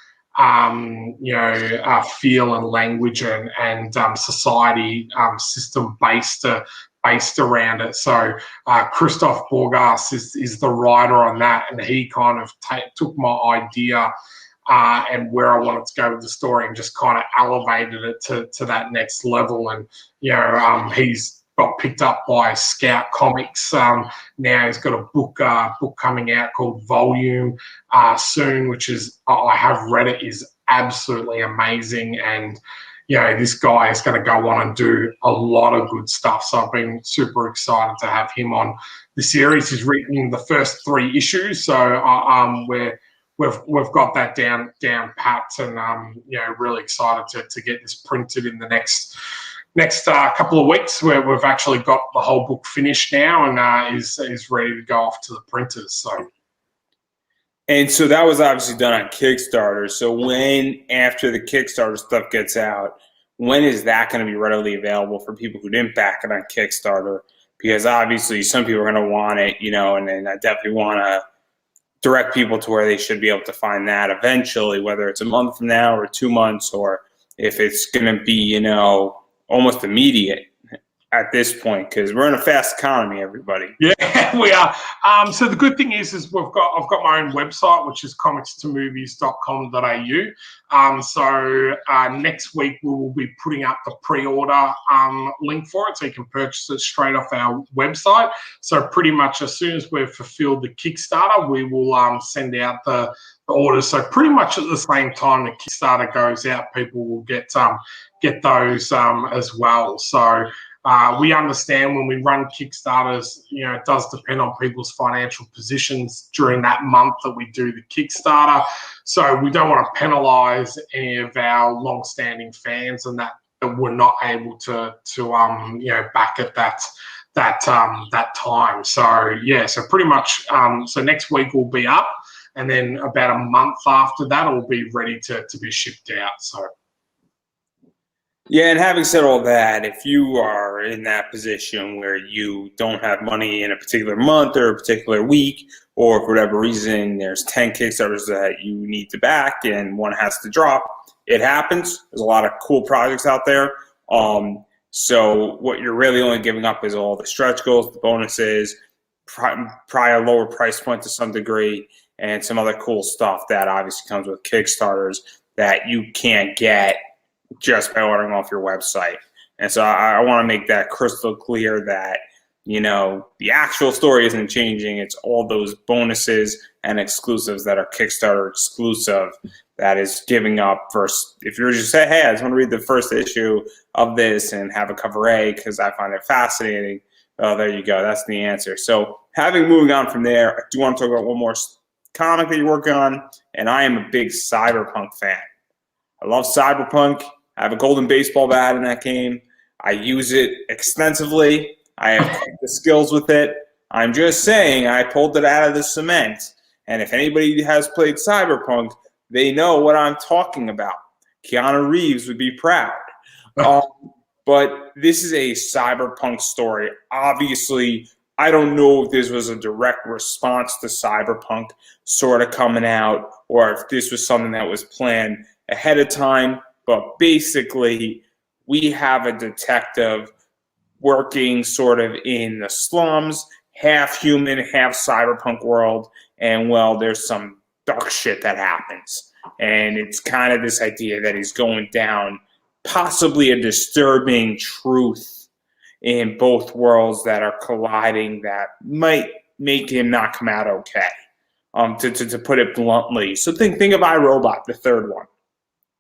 feel and language and society system based around it. So Christoph Borgas is the writer on that, and he kind of took my idea and where I wanted to go with the story and just kind of elevated it to that next level. And he's got picked up by Scout Comics. Now he's got a book coming out called Volume soon, which is, I have read it, is absolutely amazing. And this guy is going to go on and do a lot of good stuff. So I've been super excited to have him on the series. He's written the first 3 issues, so we've got that down pat, and really excited to get this printed in the next couple of weeks, where we've actually got the whole book finished now and is ready to go off to the printers. So that was obviously done on Kickstarter. So when, after the Kickstarter stuff gets out, when is that going to be readily available for people who didn't back it on Kickstarter? Because obviously some people are going to want it, and then I definitely want to direct people to where they should be able to find that eventually, whether it's a month from now or 2 months, or if it's going to be, almost immediate. at this point because we're in a fast economy, everybody. Yeah, we are. So the good thing is I've got my own website, which is comicstomovies.com.au. So next week we will be putting up the pre-order link for it, so you can purchase it straight off our website. So pretty much as soon as we've fulfilled the Kickstarter, we will send out the orders. So pretty much at the same time the Kickstarter goes out, people will get those as well. So we understand when we run Kickstarters, it does depend on people's financial positions during that month that we do the Kickstarter. So we don't want to penalise any of our long-standing fans and that were not able to back at that time. So yeah, so pretty much so next week will be up, and then about a month after that it will be ready to be shipped out. So. Yeah, and having said all that, if you are in that position where you don't have money in a particular month or a particular week, or for whatever reason, there's 10 Kickstarters that you need to back and one has to drop, it happens. There's a lot of cool projects out there. So what you're really only giving up is all the stretch goals, the bonuses, probably a lower price point to some degree, and some other cool stuff that obviously comes with Kickstarters that you can't get just by ordering off your website. And so I want to make that crystal clear that, the actual story isn't changing. It's all those bonuses and exclusives that are Kickstarter exclusive that is giving up first. If you're just say, hey, I just want to read the first issue of this and have a cover A because I find it fascinating. Oh, there you go. That's the answer. So moving on from there, I do want to talk about one more comic that you're working on, and I am a big Cyberpunk fan. I love Cyberpunk. I have a golden baseball bat in that game. I use it extensively. I have the skills with it. I'm just saying I pulled it out of the cement. And if anybody has played Cyberpunk, they know what I'm talking about. Keanu Reeves would be proud. But this is a Cyberpunk story. Obviously, I don't know if this was a direct response to Cyberpunk sort of coming out or if this was something that was planned ahead of time. But basically, we have a detective working sort of in the slums, half human, half cyberpunk world. And, well, there's some dark shit that happens. And it's kind of this idea that he's going down possibly a disturbing truth in both worlds that are colliding that might make him not come out okay, to put it bluntly. So think of iRobot, the third one,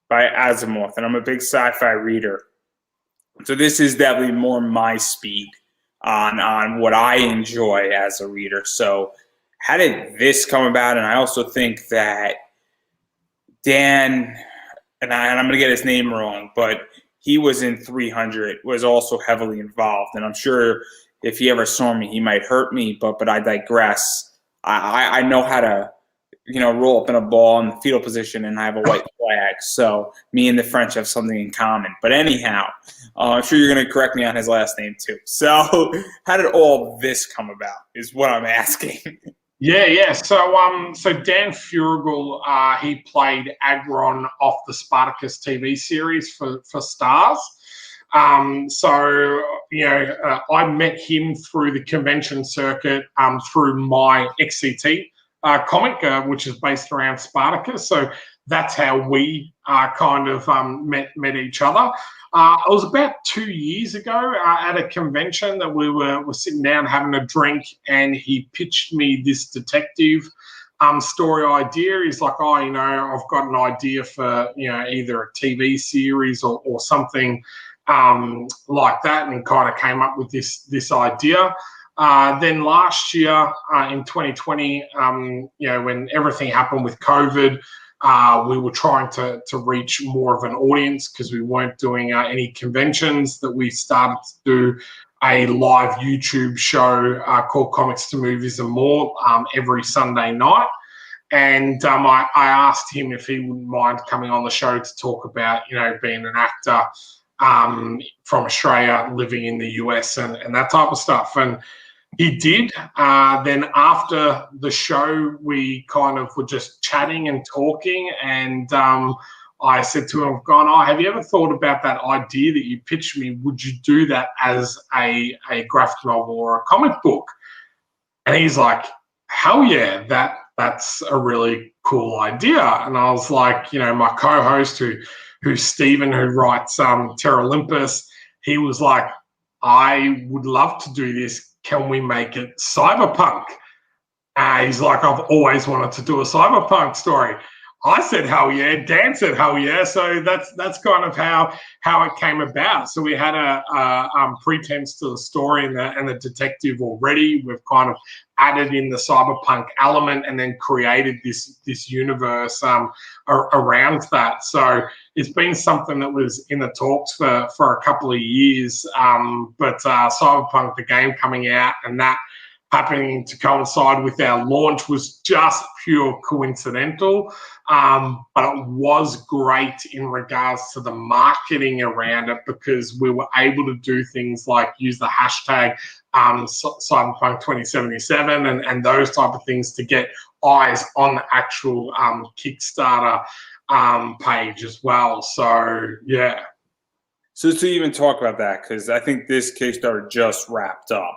by Asimov, and I'm a big sci-fi reader. So this is definitely more my speed on what I enjoy as a reader. So how did this come about? And I also think that Dan, and I'm going to get his name wrong, but he was in 300, was also heavily involved. And I'm sure if he ever saw me, he might hurt me, but I digress. I know how to roll up in a ball in the fetal position and I have a white flag. So me and the French have something in common. But anyhow, I'm sure you're going to correct me on his last name too. So how did all this come about is what I'm asking. Yeah. So Dan Furigel, he played Agron off the Spartacus TV series for Starz. I met him through the convention circuit through my XCT comic, which is based around Spartacus. So that's how we met each other. It was about 2 years ago at a convention that we were sitting down having a drink, and he pitched me this detective story idea. He's like, I've got an idea for either a TV series or something like that, and kind of came up with this idea. Then last year in 2020, when everything happened with COVID, we were trying to reach more of an audience because we weren't doing any conventions. That we started to do a live YouTube show called Comics to Movies and More every Sunday night. And I asked him if he wouldn't mind coming on the show to talk about, being an actor from Australia living in the US and that type of stuff. And he did. Then after the show, we kind of were just chatting and talking, and I said to him, I've gone, oh, have you ever thought about that idea that you pitched me? Would you do that as a graphic novel or a comic book? And he's like, hell yeah, that's a really cool idea. And I was like, my co-host who's Steven, who writes Terra Olympus, he was like, I would love to do this. Can we make it cyberpunk? He's like, I've always wanted to do a cyberpunk story. I said, hell yeah. Dan said, hell yeah. So that's kind of how it came about. So we had a pretense to the story and the detective already. We've kind of added in the cyberpunk element and then created this universe around that. So it's been something that was in the talks for a couple of years. But Cyberpunk, the game coming out, and that happening to coincide with our launch was just pure coincidental. But it was great in regards to the marketing around it, because we were able to do things like use the hashtag Cyberpunk 2077 and those type of things to get eyes on the actual Kickstarter page as well. So, yeah. So to even talk about that, because I think this Kickstarter just wrapped up,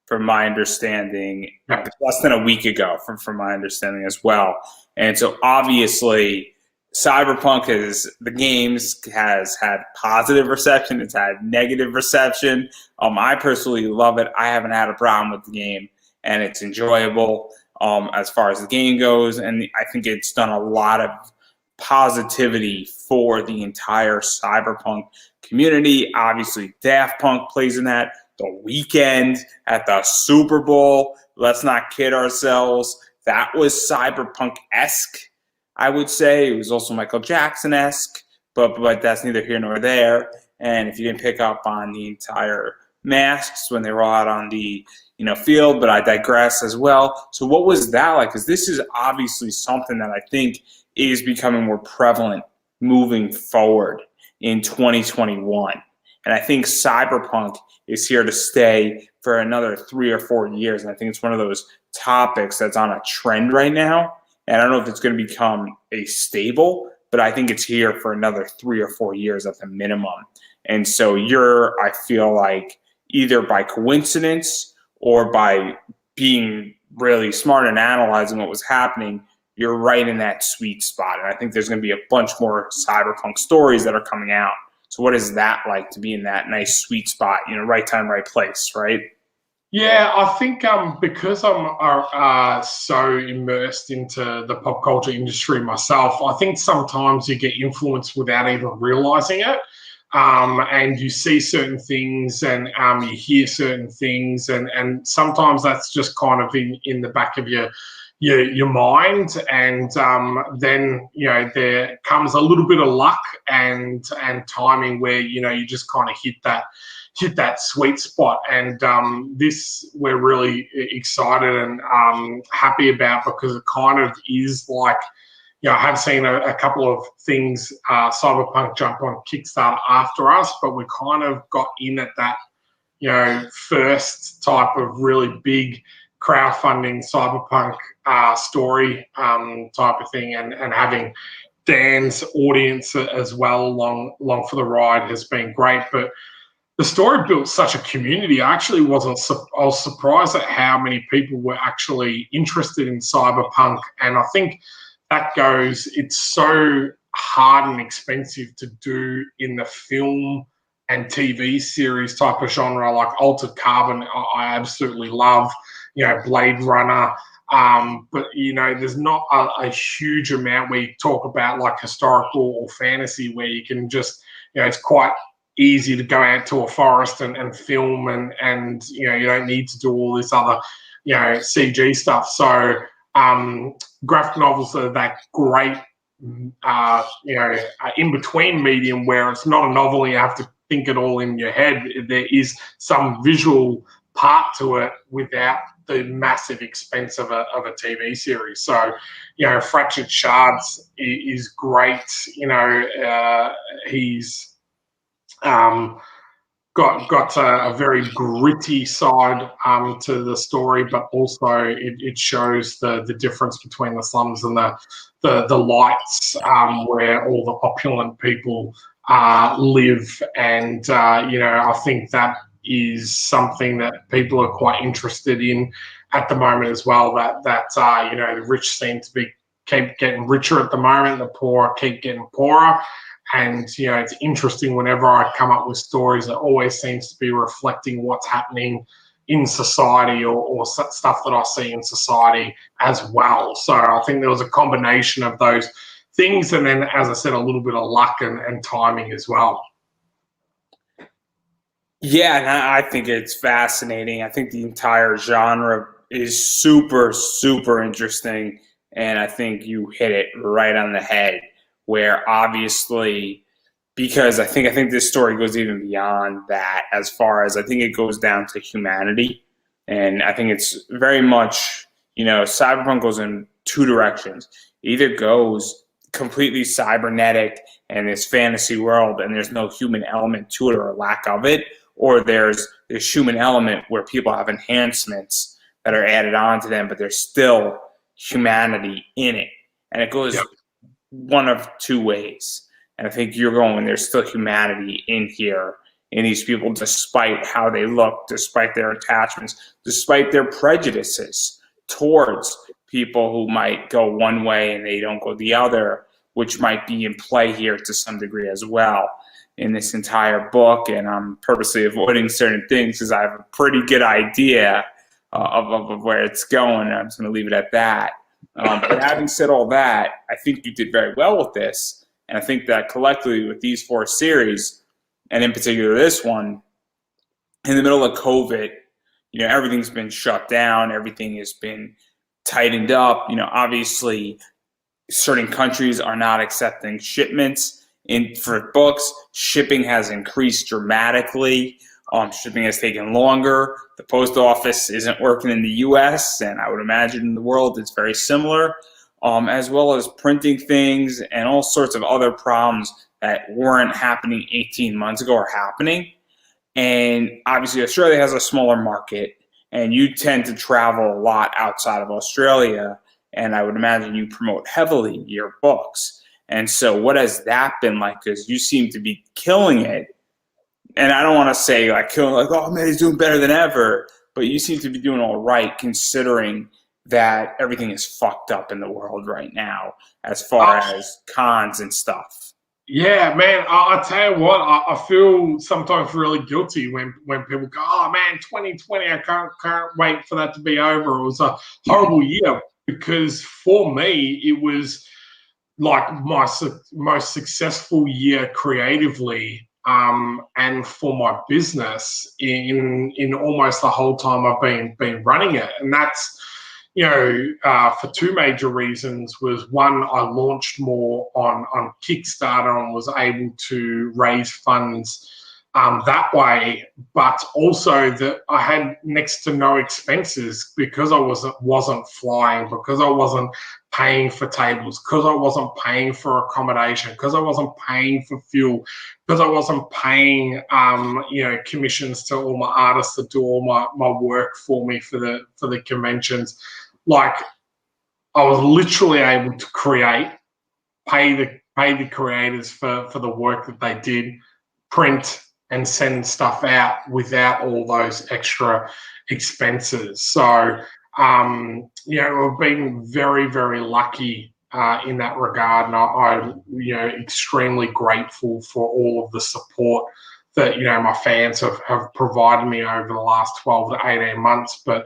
from my understanding, less than a week ago, from my understanding as well. And so obviously, Cyberpunk has had positive reception. It's had negative reception. I personally love it. I haven't had a problem with the game, and it's enjoyable as far as the game goes. And I think it's done a lot of positivity for the entire Cyberpunk community. Obviously, Daft Punk plays in that. The Weeknd at the Super Bowl. Let's not kid ourselves. That was cyberpunk-esque, I would say. It was also Michael Jackson-esque, but that's neither here nor there. And if you didn't pick up on the entire masks when they were out on the field, but I digress as well. So what was that like? Because this is obviously something that I think is becoming more prevalent moving forward in 2021. And I think Cyberpunk is here to stay for another 3 or 4 years. And I think it's one of those topics that's on a trend right now. And I don't know if it's going to become a staple, but I think it's here for another 3 or 4 years at the minimum. And so I feel like, either by coincidence or by being really smart and analyzing what was happening, you're right in that sweet spot. And I think there's going to be a bunch more Cyberpunk stories that are coming out. So what is that like, to be in that nice sweet spot, right time, right place, right? Yeah, I think because I'm so immersed into the pop culture industry myself, I think sometimes you get influenced without even realizing it. And you see certain things and you hear certain things, and sometimes that's just kind of in the back of your mind, and then there comes a little bit of luck and timing where you just kind of hit that sweet spot, and this we're really excited and happy about, because it kind of is like, I have seen a couple of things, Cyberpunk jump on Kickstarter after us, but we kind of got in at that first type of really big crowdfunding Cyberpunk story type of thing, and having Dan's audience as well along for the ride has been great. But the story built such a community. I was surprised at how many people were actually interested in Cyberpunk, and I think it's so hard and expensive to do in the film and TV series type of genre, like Altered Carbon. I absolutely love, Blade Runner. But there's not a huge amount where you talk about like historical or fantasy, where you can just, it's quite easy to go out to a forest and film, and you don't need to do all this other, CG stuff. So graphic novels are that great, in between medium, where it's not a novel, you have to think it all in your head. There is some visual part to it without the massive expense of a TV series. So, Fractured Shards is great. He's got a very gritty side to the story, but also it shows the difference between the slums and the lights, where all the opulent people live. And I think that is something that people are quite interested in at the moment as well. That the rich seem to be keep getting richer at the moment, the poor keep getting poorer. And it's interesting whenever I come up with stories, it always seems to be reflecting what's happening in society or stuff that I see in society as well. So I think there was a combination of those things, and then, as I said, a little bit of luck and timing as well. Yeah, and I think it's fascinating. I think the entire genre is super, super interesting. And I think you hit it right on the head, where obviously, because I think this story goes even beyond that, as far as I think it goes down to humanity. And I think it's very much, cyberpunk goes in two directions. It either goes completely cybernetic and this fantasy world, and there's no human element to it or a lack of it, or there's this human element where people have enhancements that are added on to them, but there's still humanity in it. And it goes one of two ways. And I think you're going, there's still humanity in here, in these people, despite how they look, despite their attachments, despite their prejudices towards people who might go one way and they don't go the other, which might be in play here to some degree as well in this entire book. And I'm purposely avoiding certain things because I have a pretty good idea of where it's going. I'm just going to leave it at that. But having said all that, I think you did very well with this. And I think that collectively with these 4 series, and in particular this one, in the middle of COVID, everything's been shut down. Everything has been tightened up. Obviously, certain countries are not accepting shipments for books. Shipping has increased dramatically. Shipping has taken longer. The post office isn't working in the U.S., and I would imagine in the world it's very similar, as well as printing things and all sorts of other problems that weren't happening 18 months ago are happening. And obviously Australia has a smaller market, and you tend to travel a lot outside of Australia, and I would imagine you promote heavily your books. And so what has that been like? Because you seem to be killing it. And I don't want to say oh man, he's doing better than ever, but you seem to be doing all right considering that everything is fucked up in the world right now as far as cons and stuff. Yeah, man, I tell you what, I feel sometimes really guilty when people go, oh man, 2020, I can't wait for that to be over. It was a horrible year, because for me, it was like my most successful year creatively, and for my business in almost the whole time I've been running it. And that's, for 2 major reasons. Was one, I launched more on Kickstarter and was able to raise funds that way, but also that I had next to no expenses because I wasn't flying, because I wasn't paying for tables, because I wasn't paying for accommodation, because I wasn't paying for fuel, because I wasn't paying commissions to all my artists that do all my work for me for the conventions. Like, I was literally able to create, pay the creators for the work that they did, print and send stuff out without all those extra expenses. So, we've been very, very lucky in that regard, and I'm extremely grateful for all of the support that my fans have provided me over the last 12 to 18 months. But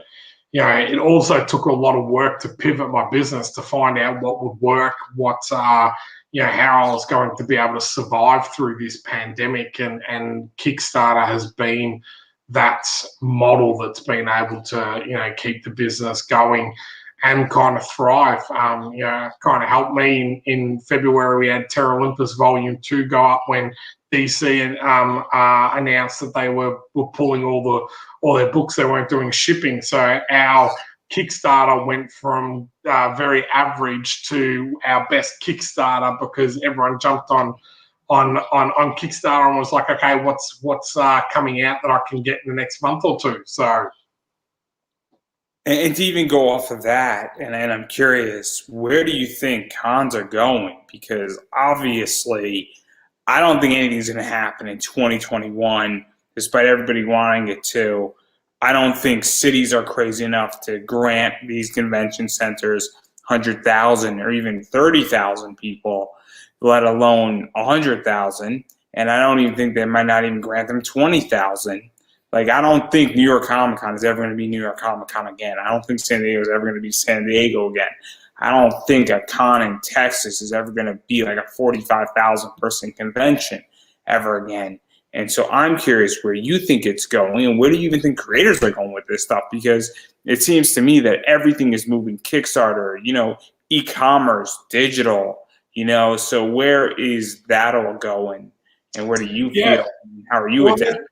it also took a lot of work to pivot my business to find out what would work, how I was going to be able to survive through this pandemic, and Kickstarter has been that model that's been able to keep the business going and kind of thrive. Kind of helped me in February. We had Terra Olympus Volume 2 go up when DC announced that they were pulling all their books. They weren't doing shipping, so our Kickstarter went from very average to our best Kickstarter because everyone jumped on on Kickstarter and was like, okay, what's coming out that I can get in the next month or two. So, and to even go off of that, and I'm curious, where do you think cons are going? Because obviously, I don't think anything's going to happen in 2021, despite everybody wanting it to. I don't think cities are crazy enough to grant these convention centers 100,000 or even 30,000 people, let alone 100,000. And I don't even think they might not even grant them 20,000. Like, I don't think New York Comic Con is ever going to be New York Comic Con again. I don't think San Diego is ever going to be San Diego again. I don't think a con in Texas is ever going to be like a 45,000 person convention ever again. And so I'm curious where you think it's going, and where do you even think creators are going with this stuff? Because it seems to me that everything is moving Kickstarter, e-commerce, digital, so where is that all going? And where do you feel? How are you adapting to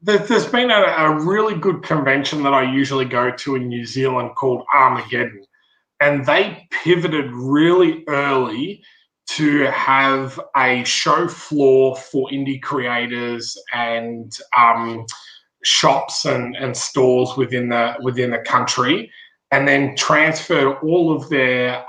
that? There's been a really good convention that I usually go to in New Zealand called Armageddon. And they pivoted really early to have a show floor for indie creators and shops and stores within the country, and then transferred all of their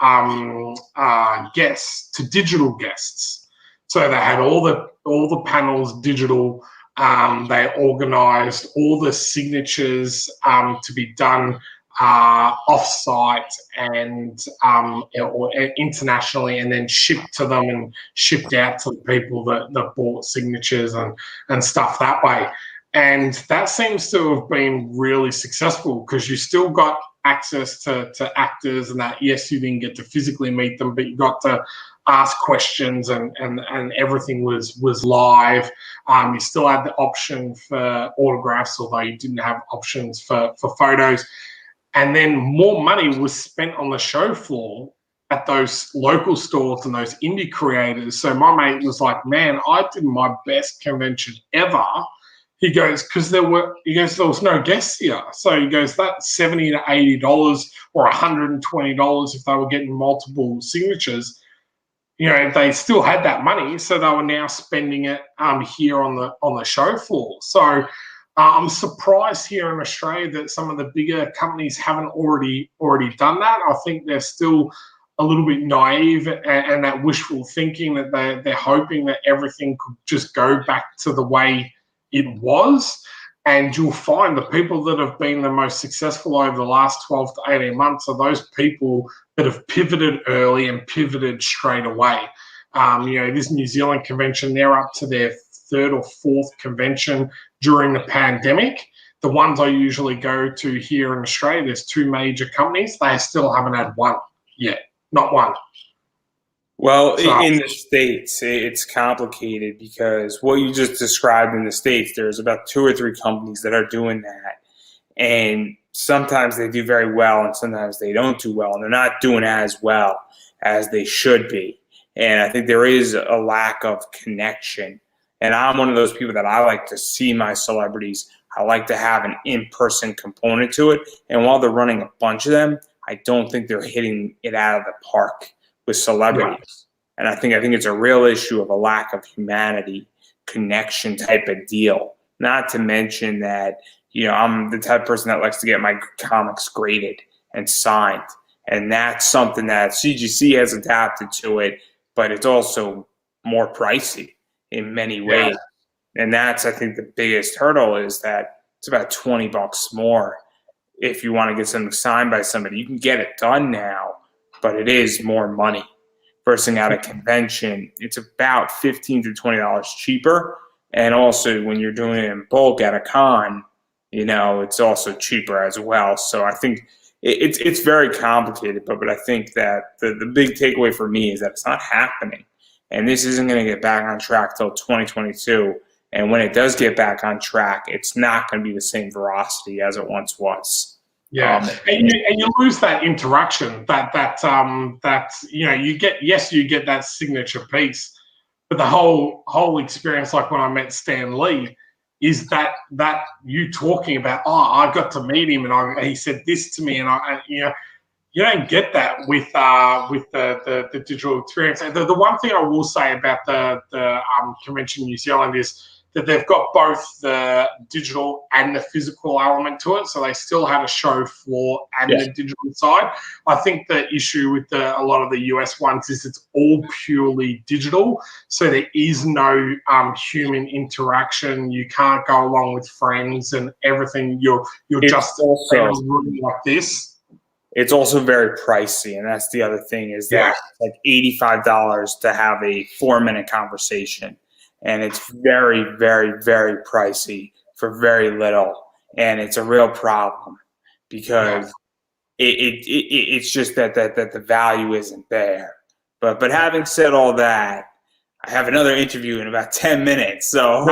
guests to digital guests. So they had all the panels digital. They organised all the signatures to be done off-site and or internationally, and then shipped to them and shipped out to the people that bought signatures and stuff that way. And that seems to have been really successful because you still got access to actors and that. Yes, you didn't get to physically meet them, but you got to ask questions and everything was live. You still had the option for autographs, although you didn't have options for photos. And then more money was spent on the show floor at those local stores and those indie creators. So my mate was like, man, I did my best convention ever. He goes, because there was no guests here. So he goes, that $70 to $80 or $120 if they were getting multiple signatures, they still had that money. So they were now spending it here on the show floor. So I'm surprised here in Australia that some of the bigger companies haven't already done that. I think they're still a little bit naive and that wishful thinking that they're hoping that everything could just go back to the way it was. And you'll find the people that have been the most successful over the last 12 to 18 months are those people that have pivoted early and pivoted straight away. This New Zealand convention, they're up to their third or fourth convention during the pandemic. The ones I usually go to here in Australia, there's two major companies. They still haven't had one yet, not one. Well, in the States, it's complicated because what you just described in the States, there's about 2 or 3 companies that are doing that. And sometimes they do very well and sometimes they don't do well. And they're not doing as well as they should be. And I think there is a lack of connection. And I'm one of those people that I like to see my celebrities. I like to have an in-person component to it. And while they're running a bunch of them, I don't think they're hitting it out of the park with celebrities. And I think it's a real issue of a lack of humanity, connection type of deal. Not to mention that, I'm the type of person that likes to get my comics graded and signed. And that's something that CGC has adapted to it, but it's also more pricey in many ways. And that's, I think, the biggest hurdle is that it's about $20 more if you want to get something signed by somebody. You can get it done now, but it is more money. Versus at a convention, it's about $15 to $20 cheaper. And also when you're doing it in bulk at a con, it's also cheaper as well. So I think it's very complicated, but I think that the big takeaway for me is that it's not happening. And this isn't going to get back on track till 2022. And when it does get back on track, it's not going to be the same veracity as it once was. Yeah, and you lose that interaction. You get that signature piece, but the whole experience, like when I met Stan Lee, is that you talking about, I got to meet him and he said this to me, and you don't get that with the digital experience. And the one thing I will say about the convention in New Zealand is that they've got both the digital and the physical element to it. So they still have a show floor and the digital side. I think the issue with a lot of the US ones is it's all purely digital. So there is no human interaction. You can't go along with friends and everything. You're just in a room like this. It's also very pricey, and that's the other thing is that it's like $85 to have a 4-minute conversation. And it's very, very, very pricey for very little, and it's a real problem because it's just that the value isn't there. But having said all that, I have another interview in about 10 minutes, so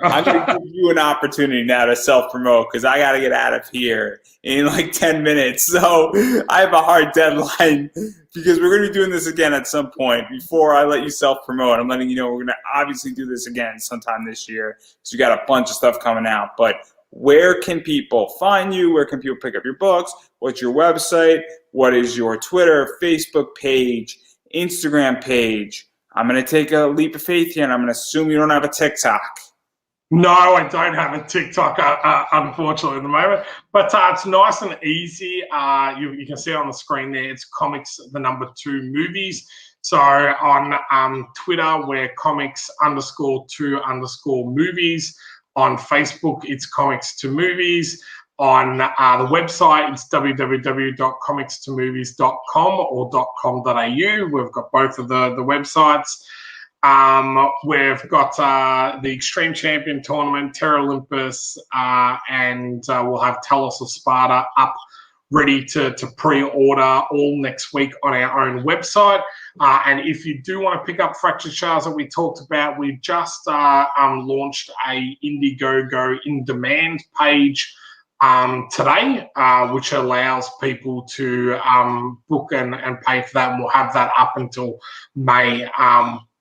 I'm going to give you an opportunity now to self-promote because I got to get out of here in like 10 minutes. So I have a hard deadline because we're going to be doing this again at some point. Before I let you self-promote, I'm letting you know we're going to obviously do this again sometime this year because we got a bunch of stuff coming out. But where can people find you? Where can people pick up your books? What's your website? What is your Twitter, Facebook page, Instagram page? I'm going to take a leap of faith here, and I'm going to assume you don't have a TikTok. No, I don't have a TikTok, unfortunately, at the moment. But it's nice and easy. You can see it on the screen there. It's comics, the number 2 movies. So on Twitter, we're comics_2_movies. On Facebook, it's comics2movies. On the website, it's www.comics2movies.com or .com.au. We've got both of the websites. We've got the Extreme Champion Tournament, Terra Olympus, and we'll have Talos of Sparta up ready to pre-order all next week on our own website. And if you do want to pick up Fractured Shards that we talked about, we just launched a Indiegogo in demand page today, which allows people to book and pay for that. And we'll have that up until May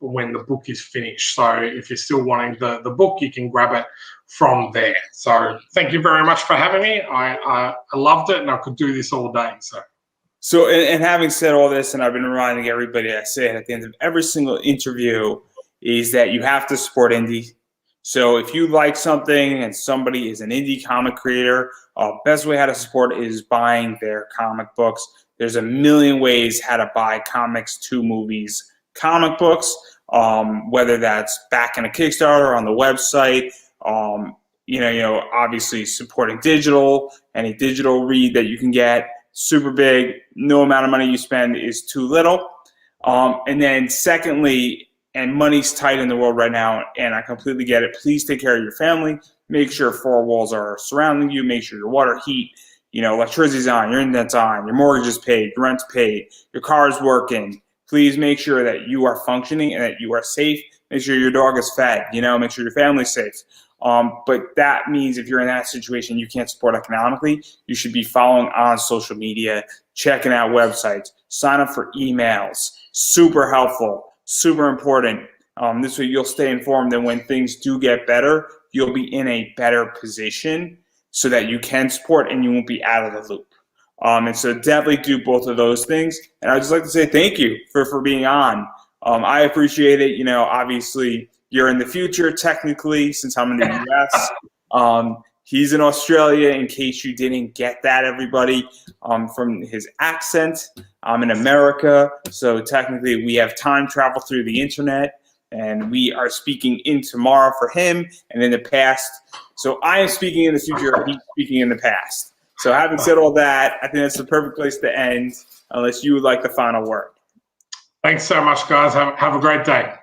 when the book is finished. So if you're still wanting the book, you can grab it from there. So thank you very much for having me. I loved it, and I could do this all day. So and having said all this, and I've been reminding everybody, I say it at the end of every single interview, is that you have to support indie. So if you like something and somebody is an indie comic creator, best way how to support is buying their comic books. There's a million ways how to buy comics to movies comic books, whether that's back in a Kickstarter on the website, obviously supporting digital, any digital read that you can get, super big. No amount of money you spend is too little. And then secondly, and money's tight in the world right now, and I completely get it. Please take care of your family. Make sure 4 walls are surrounding you. Make sure your water, heat, electricity's on, your internet's on, your mortgage is paid, your rent's paid, your car's working. Please make sure that you are functioning and that you are safe. Make sure your dog is fed, make sure your family's safe. But that means if you're in that situation, you can't support economically, you should be following on social media, checking out websites, sign up for emails. Super helpful, super important. This way you'll stay informed, and when things do get better, you'll be in a better position so that you can support and you won't be out of the loop. And so definitely do both of those things. And I'd just like to say thank you for being on. I appreciate it. Obviously you're in the future technically since I'm in the US. He's in Australia, in case you didn't get that, everybody, from his accent. I'm in America. So technically we have time travel through the internet, and we are speaking in tomorrow for him and in the past. So I am speaking in the future, and he's speaking in the past. So having said all that, I think that's the perfect place to end, unless you would like the final word. Thanks so much, guys. Have a great day.